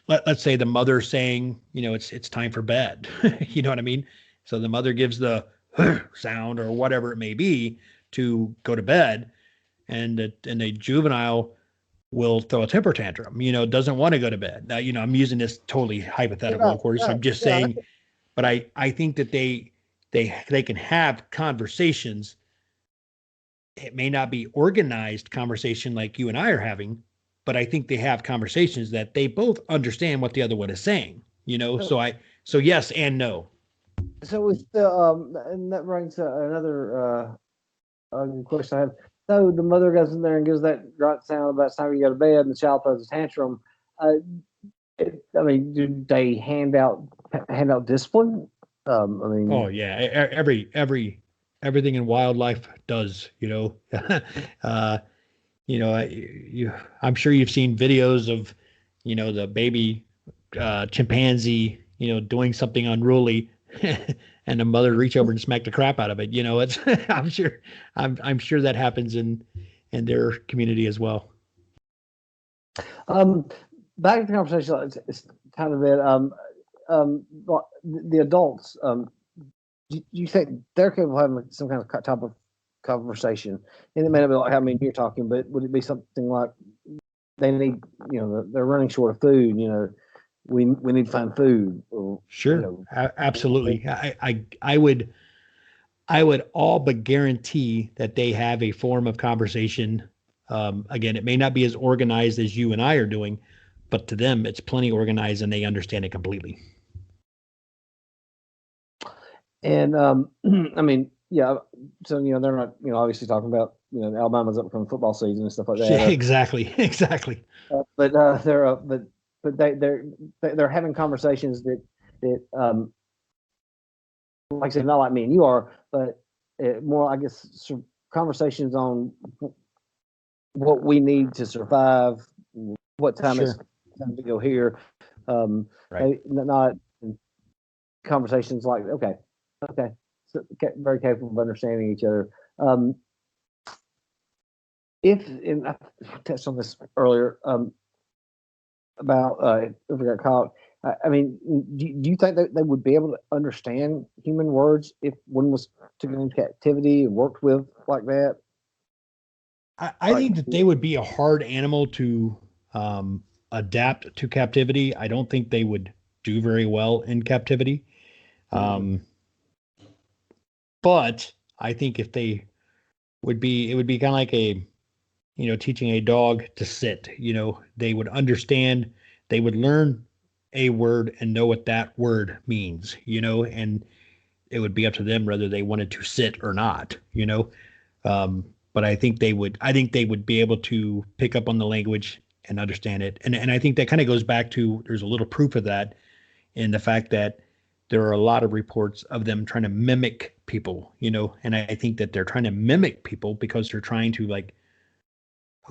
let's say the mother saying, it's time for bed. You know what I mean? So the mother gives the sound or whatever it may be to go to bed, and a juvenile will throw a temper tantrum. Doesn't want to go to bed. Now, I'm using this totally hypothetical, Right, of course. right, I'm just yeah. saying, but I think that they can have conversations. It may not be organized conversation like you and I are having, but I think they have conversations that they both understand what the other one is saying. So, So yes and no. so with the and that brings another question I have. So the mother goes in there and gives that right sound about it's time you go to bed, and the child throws a tantrum. Uh, I mean, do they hand out discipline? I Oh mean, yeah, everything in wildlife does. uh, I'm sure you've seen videos of, the baby chimpanzee, doing something unruly, and the mother reach over and smack the crap out of it. It's I'm sure that happens in their community as well. um, back to the conversation. It's kind of it. The adults. Do you think they're capable of having some kind of type of conversation? And it may not be like how many you're talking, but would it be something like they need, they're running short of food. We need to find food, or Sure, absolutely. I would all but guarantee that they have a form of conversation. Again, it may not be as organized as you and I are doing, but to them, it's plenty organized and they understand it completely. and I mean, yeah. So they're not, obviously talking about Alabama's upcoming football season and stuff like Yeah, that. exactly, exactly. But they're but they're having conversations that like I said, not like me and you are, but more, I guess, conversations on what we need to survive, what time it's Sure. time to go here. Right. Not conversations like, okay, so, very capable of understanding each other. If and I touched on this earlier about if we got caught. I mean, do you think that they would be able to understand human words if one was taken into captivity and worked with like that? I Like, think that they would be a hard animal to adapt to captivity. I don't think they would do very well in captivity. mm, Um, but I think if they it would be kind of like teaching a dog to sit. They would understand, they would learn a word and know what that word means, and it would be up to them whether they wanted to sit or not, you know. But I think they would be able to pick up on the language and understand it. And I think that kind of goes back to, there's a little proof of that in the fact that there are a lot of reports of them trying to mimic people, you know. And I think that they're trying to mimic people because they're trying to, like,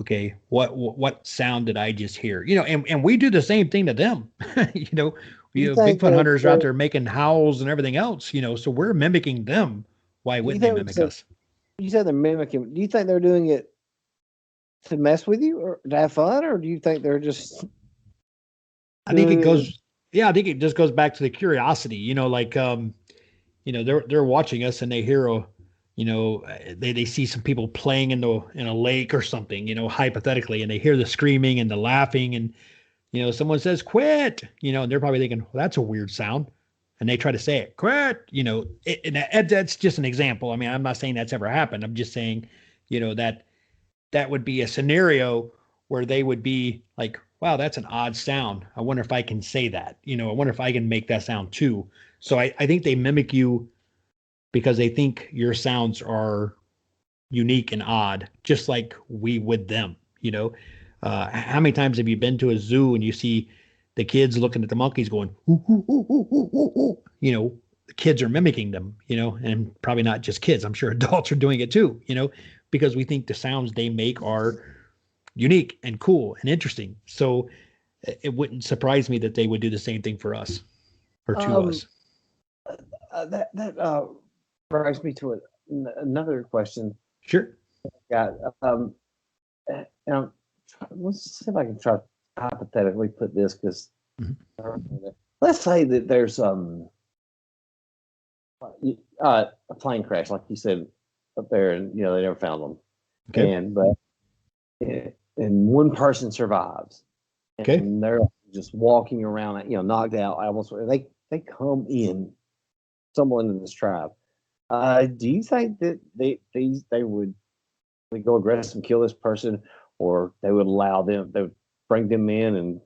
okay, what sound did I just hear? You know, and we do the same thing to them. You know, You think Bigfoot that hunters are out there making howls and everything else, you know, so we're mimicking them. Why wouldn't they mimic us? you said they're mimicking? Do you think they're doing it to mess with you or to have fun, or do you think they're just? I think it goes. Yeah, I think it just goes back to the curiosity. You know, like you know, they're watching us and they hear a, you know, they see some people playing in a lake or something, you know, hypothetically, and they hear the screaming and the laughing, and you know, someone says quit, you know, and they're probably thinking, well, that's a weird sound, and they try to say it, quit, you know, and that's just an example. I mean, I'm not saying that's ever happened. I'm just saying, you know, that would be a scenario where they would be like, wow, that's an odd sound. I wonder if I can say that. You know, I wonder if I can make that sound too. So I think they mimic you because they think your sounds are unique and odd, just like we would them. You know, how many times have you been to a zoo and you see the kids looking at the monkeys going, ooh, ooh, ooh, ooh, ooh, ooh, ooh. You know, the kids are mimicking them, you know, and probably not just kids. I'm sure adults are doing it too, you know, because we think the sounds they make are unique and cool and interesting. So it wouldn't surprise me that they would do the same thing for us or to us. That brings me to another question. Sure. Got let's see if I can try to hypothetically put this, because let's say that there's a plane crash, like you said, up there, and you know they never found them. Okay. And one person survives. Okay. And they're just walking around, you know, knocked out. Almost they come in, stumble into this tribe. Do you think that they would go aggressive and kill this person, or they would allow them? They would bring them in and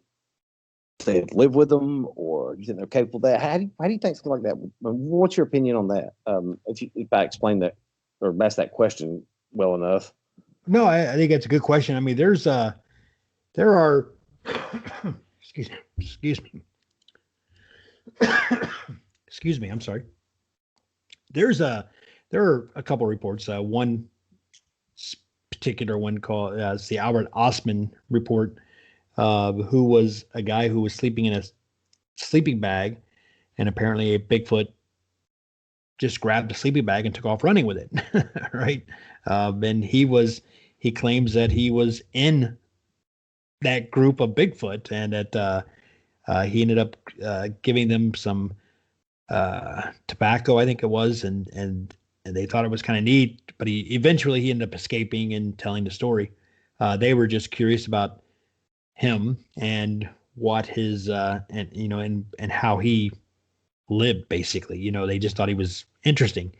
they'd live with them, or do you think they're capable of that? How do you think something like that? What's your opinion on that? If I explain that or ask that question well enough. No, I think that's a good question. I mean, there are, excuse me, excuse me. I'm sorry. There are a couple of reports. One particular one called it's the Albert Osman report, who was a guy who was sleeping in a sleeping bag, and apparently a Bigfoot just grabbed the sleeping bag and took off running with it. Right. And he claims that he was in that group of Bigfoot, and that he ended up giving them some tobacco, I think it was, and they thought it was kind of neat. But he ended up escaping and telling the story. They were just curious about him and what his and you know and how he lived. Basically, you know, they just thought he was interesting.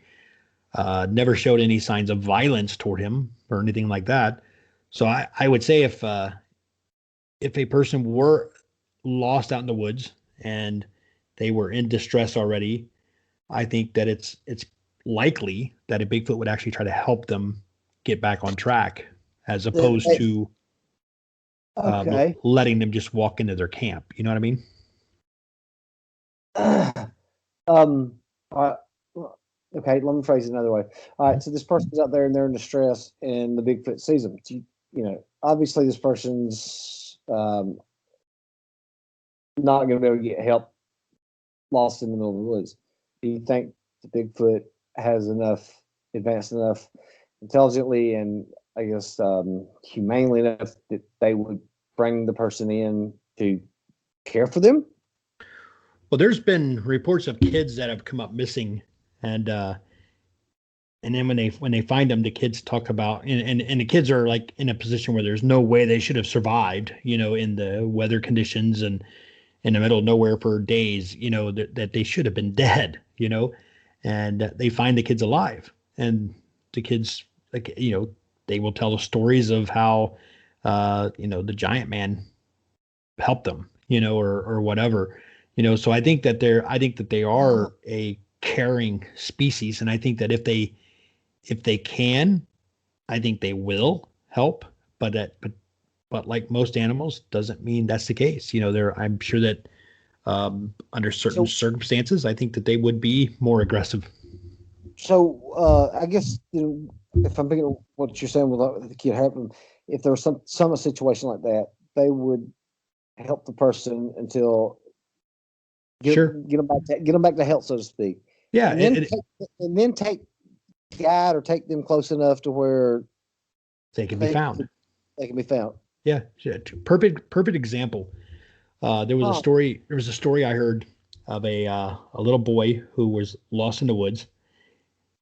Never showed any signs of violence toward him or anything like that. So I would say if a person were lost out in the woods and they were in distress already, I think that it's likely that a Bigfoot would actually try to help them get back on track, as opposed to letting them just walk into their camp. You know what I mean? Okay, let me phrase it another way. All right, so this person's out there and they're in distress, and the Bigfoot sees them. You know, obviously this person's not going to be able to get help lost in the middle of the woods. Do you think the Bigfoot has advanced enough intelligently and I guess humanely enough that they would bring the person in to care for them? Well, there's been reports of kids that have come up missing, and then when they find them, the kids talk about, and the kids are like in a position where there's no way they should have survived, you know, in the weather conditions and in the middle of nowhere for days, you know, that they should have been dead, you know, and they find the kids alive, and the kids, like, you know, they will tell the stories of how, you know, the giant man helped them, you know, or whatever, you know. So I think that they are a caring species. And I think that if they can, I think they will help. But like most animals, doesn't mean that's the case. I'm sure that under certain So, circumstances, I think that they would be more aggressive. I guess if I'm thinking of what you're saying with the kid happening, if there was some situation like that, they would help the person until Sure. get them back to health, so to speak, Yeah. and then take guide or take them close enough to where They can be found. They can be found. Yeah. Perfect example. There was a story. There was a story I heard of a little boy who was lost in the woods,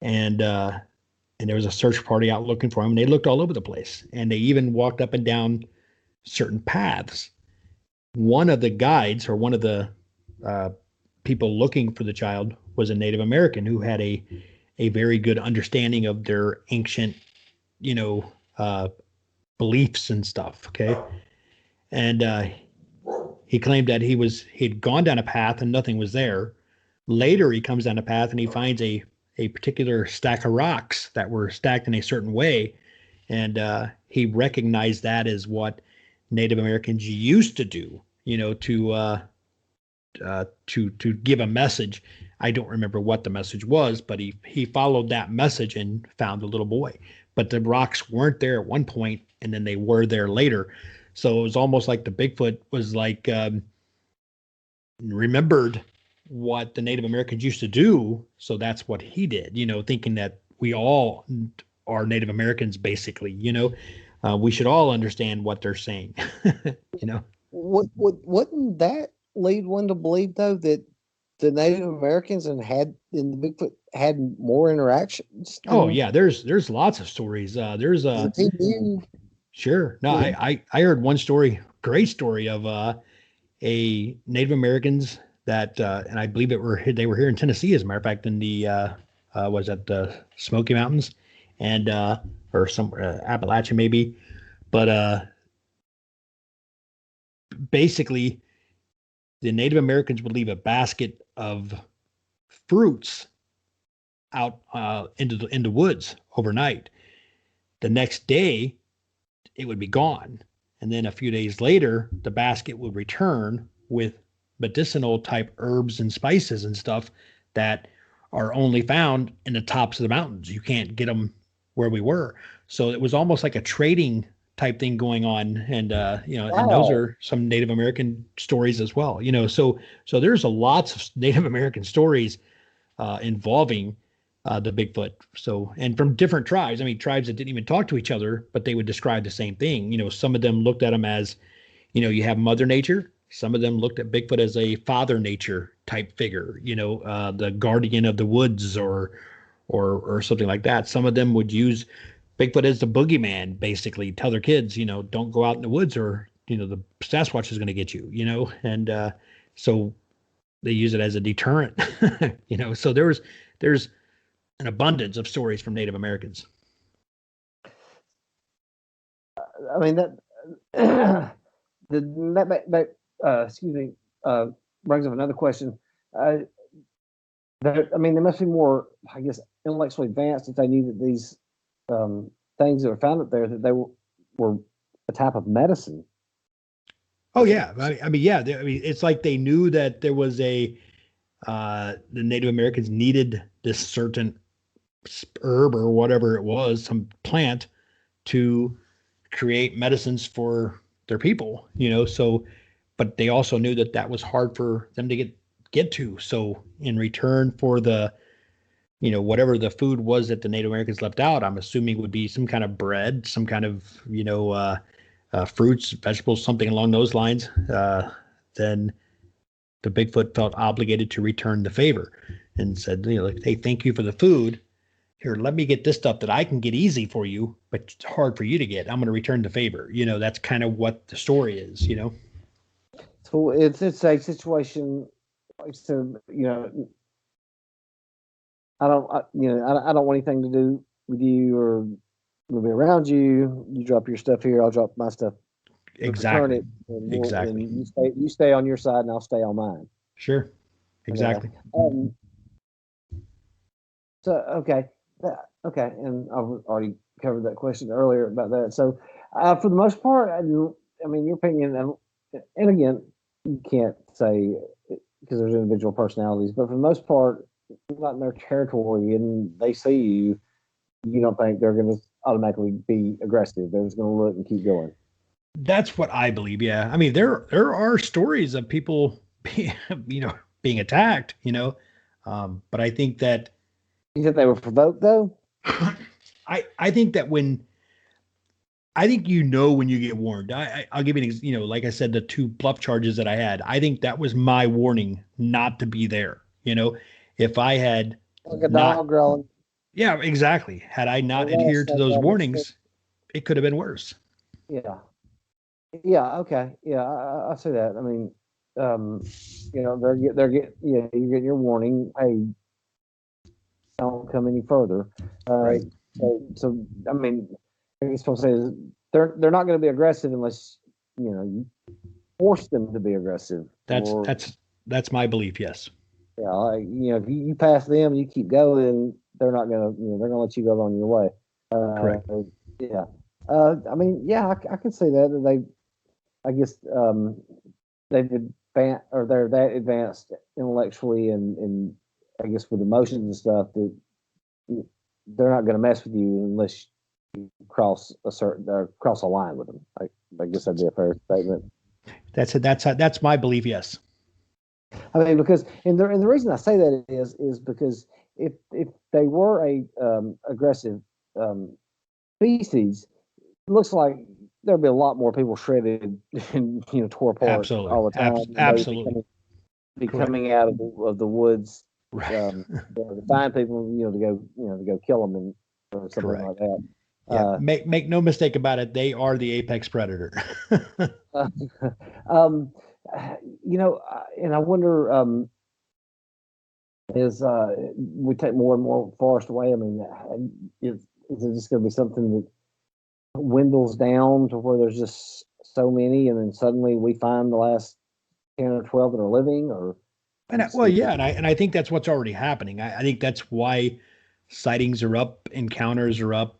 and there was a search party out looking for him. And they looked all over the place, and they even walked up and down certain paths. One of the guides, or one of the people looking for the child, was a Native American who had a very good understanding of their ancient, beliefs and stuff. Okay, and he claimed that he'd gone down a path and nothing was there. Later, he comes down a path and he finds a particular stack of rocks that were stacked in a certain way, and he recognized that as what Native Americans used to do, to give a message. I don't remember what the message was, but he followed that message and found the little boy. But the rocks weren't there at one point, and then they were there later. So it was almost like the Bigfoot was like remembered what the Native Americans used to do, so that's what he did. Thinking that we all are Native Americans, basically. We should all understand what they're saying. Wouldn't that lead one to believe, though, that the Native Americans and the Bigfoot had more interactions? Oh yeah, there's lots of stories. There's a sure. No, Yeah. I heard one story, great story of a Native Americans that, and I believe they were here in Tennessee, as a matter of fact, in the was at the Smoky Mountains, and or some Appalachia maybe, but basically the Native Americans would leave a basket of fruits out into woods overnight. The next day, it would be gone, and then a few days later, the basket would return with medicinal type herbs and spices and stuff that are only found in the tops of the mountains. You can't get them where we were. So it was almost like a trading type thing going on. And, and those Wow. are some Native American stories as well, so there's lots of Native American stories involving the Bigfoot. So, and from different tribes, I mean, tribes that didn't even talk to each other, but they would describe the same thing. Some of them looked at them as, you have Mother Nature. Some of them looked at Bigfoot as a Father Nature type figure, the guardian of the woods, or something like that. Some of them would use Bigfoot as the boogeyman, basically tell their kids, don't go out in the woods, or the Sasquatch is going to get you, and so they use it as a deterrent, So there's an abundance of stories from Native Americans. I mean excuse me, brings up another question. They must be more, I guess, intellectually advanced if they knew that these things that were found up there, that they were a type of medicine. Oh yeah, yeah. It's like they knew that there was the Native Americans needed this certain herb or whatever it was, some plant, to create medicines for their people. So, but they also knew that that was hard for them to get to. So, in return for the whatever the food was that the Native Americans left out, I'm assuming would be some kind of bread, some kind of fruits, vegetables, something along those lines. Then the Bigfoot felt obligated to return the favor and said, hey, thank you for the food. Here, let me get this stuff that I can get easy for you, but it's hard for you to get. I'm going to return the favor. That's kind of what the story is. So it's a situation. So I don't want anything to do with you or be around you. You drop your stuff here, I'll drop my stuff. Exactly. Return it, and Exactly. you stay on your side, and I'll stay on mine. Sure. Exactly. So okay, okay, and I've already covered that question earlier about that. So for the most part, I mean, your opinion, and again, you can't say because there's individual personalities, but for the most part, you're not in their territory and they see you, you don't think they're going to automatically be aggressive. They're just going to look and keep going. That's what I believe. Yeah. I mean, there are stories of people being, being attacked, but I think that You think they were provoked though? I think that when I think when you get warned. I'll give you an like I said, the two bluff charges that I had. I think that was my warning not to be there. If I had Like a not, dog growling. yeah, exactly. Had I Well, not that's adhered to like those that. warnings, it could have been worse. Yeah. Yeah. Okay. Yeah. I see that. I mean, um, you know, you get your warning. Hey, don't come any further. Uh, Right. so I mean, I guess what I'm saying is they're not going to be aggressive unless you force them to be aggressive. That's Or that's that's my belief. Yes. yeah, like if you pass them, you keep going, they're not gonna they're gonna let you go on your way. Correct. Yeah. I mean, yeah, I could say that I guess they've advanced or they're that advanced intellectually and I guess with emotions and stuff that they're not going to mess with you unless you cross a certain cross a line with them. I guess that'd be a fair statement. That's it. That's my belief. Yes. I mean, because and the reason I say that is because if they were a aggressive um, species, it looks like there'd be a lot more people shredded and tore apart Absolutely. all the time. And they Absolutely. be Correct. coming out of the woods Right. to find people, to go kill them and or something like Correct. that. Yeah. Make no mistake about it. They are the apex predator. Uh, um, and I wonder is we take more and more forest away. I mean, is it just going to be something that dwindles down to where there's just so many, and then suddenly we find the last 10 or 12 that are living, or And well, yeah, and I think that's what's already happening. I think that's why sightings are up, encounters are up,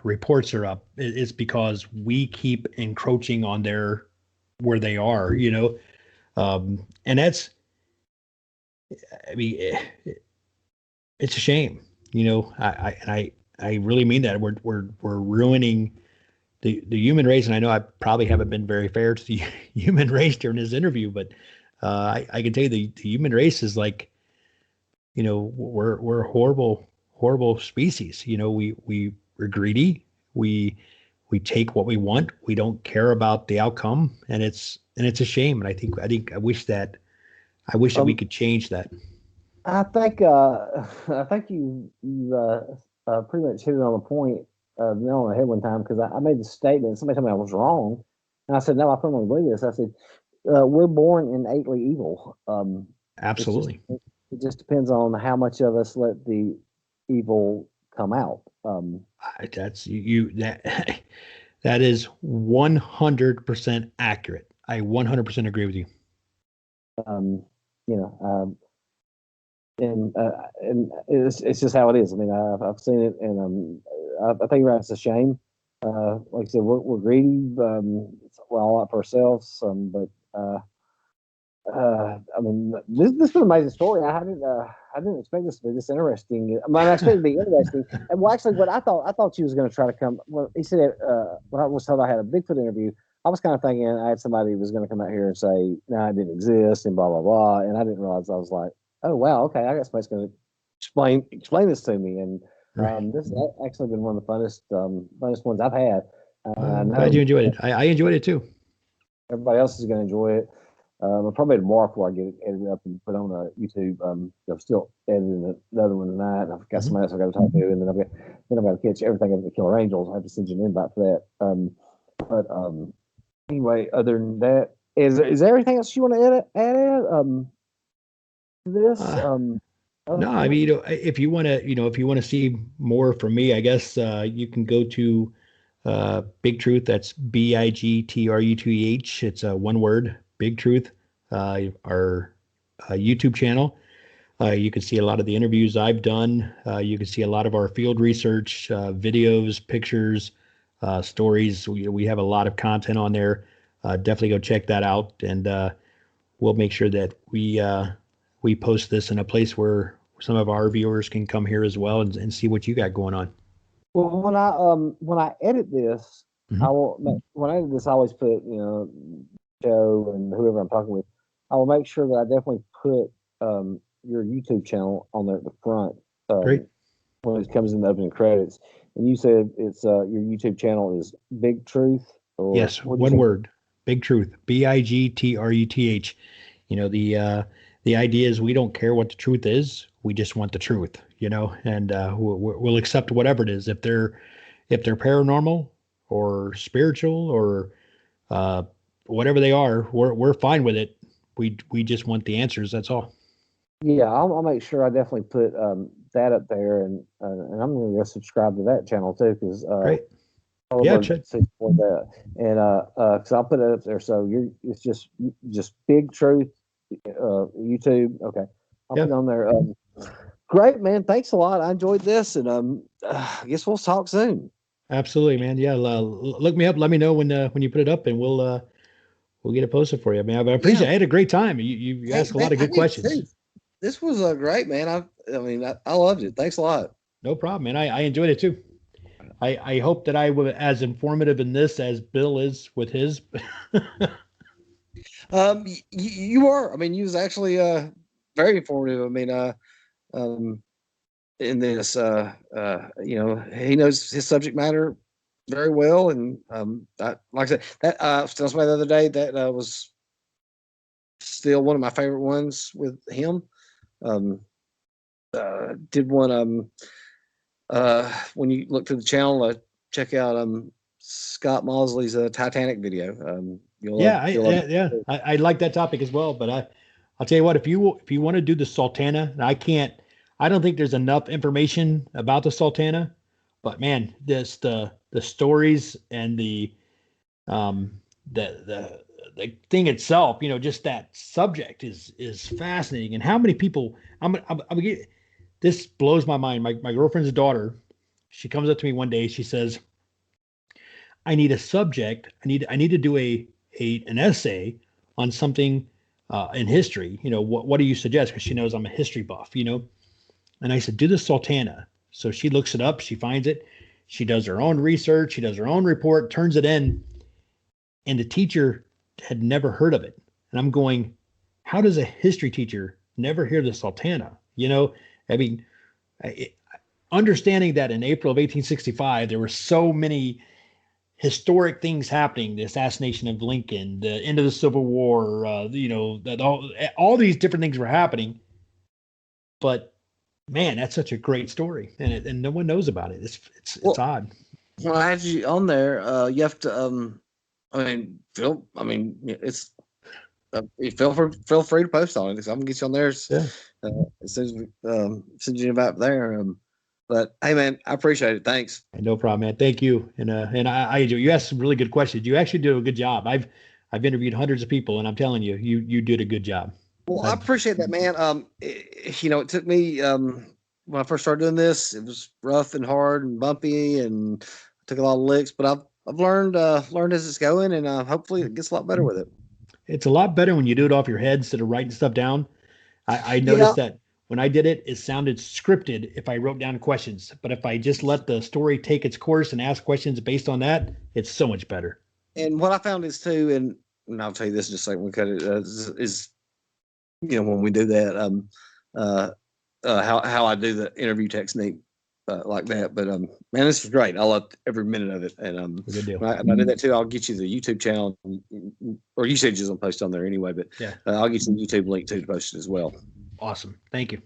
reports are up. It's because we keep encroaching on their where they are, and that's, I mean, it's a shame, I really mean that. We're ruining the human race, and I know I probably haven't been very fair to the human race during this interview, but I can tell you the human race is like, we're a horrible species. We're greedy. We take what we want. We don't care about the outcome, and it's a shame. And I wish that we um, could change that. I think you pretty much hit it on the point, nail on the head one time because I made the statement. Somebody told me I was wrong, and I said no, I firmly believe this. I said we're born innately evil. It's just Absolutely. it just depends on how much of us let the evil come out. That's you that that is 100% accurate. I 100% agree with you. Um, you know, and it's just how it is. I mean, I've seen it, and I think you're right. It's a shame. Like I said, we're greedy. We're all out for ourselves. But I mean, this is an amazing story. I didn't expect this to be this interesting. I mean, I expected it to be interesting. And well, actually, what I thought you was going to try to come. Well, he said when I was told I had a Bigfoot interview, I was kind of thinking I had somebody who was going to come out here and say, "No, it didn't exist," and blah blah blah. And I didn't realize I was like, "Oh wow, okay, I got somebody's going to explain this to me." And Right. this has actually been one of the funnest ones I've had. Well, I I'm glad know you enjoyed it. I enjoyed it too. everybody else is going to enjoy it. I'll probably tomorrow before I get it edited up and put on YouTube. I'm still editing another one tonight. And I've got Mhm. somebody else I've got to talk to, and then I've got to catch everything up at the Killer Angels. I have to send you an invite for that. But anyway, other than that, is there anything else you want to add to this? Uh, Other no, than I that? mean, if you want to see more from me, I guess you can go to Big Truth. That's BIGTRUTH. It's one word, Big Truth. Our YouTube channel. You can see a lot of the interviews I've done. You can see a lot of our field research, videos, pictures, stories. We have a lot of content on there. Definitely go check that out, and we'll make sure that we post this in a place where some of our viewers can come here as well and see what you got going on. Well, when I edit this, Mhm. when I edit this, I always put Joe and whoever I'm talking with. I will make sure that I definitely put your YouTube channel on there at the front Great. when it comes in the opening credits. And you said it's your YouTube channel is Big Truth, or Yes, what did one you word. Big Truth. Bigtruth. The idea is we don't care what the truth is. We just want the truth, and we'll accept whatever it is. If they're paranormal or spiritual or uh, whatever they are, we're fine with it. We just want the answers. That's all. Yeah, I'll make sure I definitely put that up there, and I'm going to go subscribe to that channel too, because Great. I would Yeah, love to see more of that. And because I'll put it up there, so it's just Big Truth, YouTube. Okay, I'll yeah, put it on there. Great, man. Thanks a lot. I enjoyed this, and I guess we'll talk soon. absolutely, man. Yeah, look me up. Let me know when you put it up, and we'll get it posted for you, man. But I Yeah. appreciate it. I had a great time. You Hey, asked a man, lot of I good did questions. too. This was great, man. I mean, I loved it. Thanks a lot. No problem, man. I enjoyed it too. I hope that I was as informative in this as Bill is with his. You are. I mean, you was actually very informative. I mean, um, in this, he knows his subject matter very well, and like I said, that tells me the other day that was still one of my favorite ones with him. Um, did one when you look through the channel, check out Scott Mosley's Titanic video. Yeah, I you'll love yeah, yeah. I like that topic as well. But I'll tell you what, if you want to do the Sultana, and I don't think there's enough information about the Sultana. But man, the stories and um the thing itself, just that subject is fascinating. And how many people this blows my mind. My girlfriend's daughter, she comes up to me one day, she says, I need a subject. I need to do an essay on something in history. What do you suggest? Because she knows I'm a history buff. And I said, do the Sultana. So she looks it up. She finds it. She does her own research. She does her own report. Turns it in. And the teacher had never heard of it. And I'm going, how does a history teacher never hear the Sultana? I mean, understanding that in April of 1865 there were so many historic things happening, the assassination of Lincoln, the end of the Civil War, that all these different things were happening. But man, that's such a great story, and no one knows about it. It's Well, odd. when I had you on there, you have to. I mean, it's. You feel free to post on it because I'm gonna get you on there Yeah, as soon as we send you an invite there. But hey, man, I appreciate it. Thanks. no problem, man. Thank you, and I enjoy. You asked some really good questions. You actually did a good job. I've interviewed hundreds of people, and I'm telling you, you did a good job. Well, I I've appreciate that, man. It took me when I first started doing this, it was rough and hard and bumpy, and I took a lot of licks. But I've learned as it's going, and hopefully it gets a lot better with it. It's a lot better when you do it off your head instead of writing stuff down. I Yeah, noticed that when I did it, it sounded scripted if I wrote down questions. But if I just let the story take its course and ask questions based on that, it's so much better. and what I found is too, and I'll tell you this in just like we cut it is when we do that uh, how I do the interview technique like that. But man, this was great. I loved every minute of it. And Good deal. when I do that too, I'll get you the YouTube channel, or you said just gonna post on there anyway. But Yeah. I'll get you the YouTube link too to post it as well. Awesome. Thank you.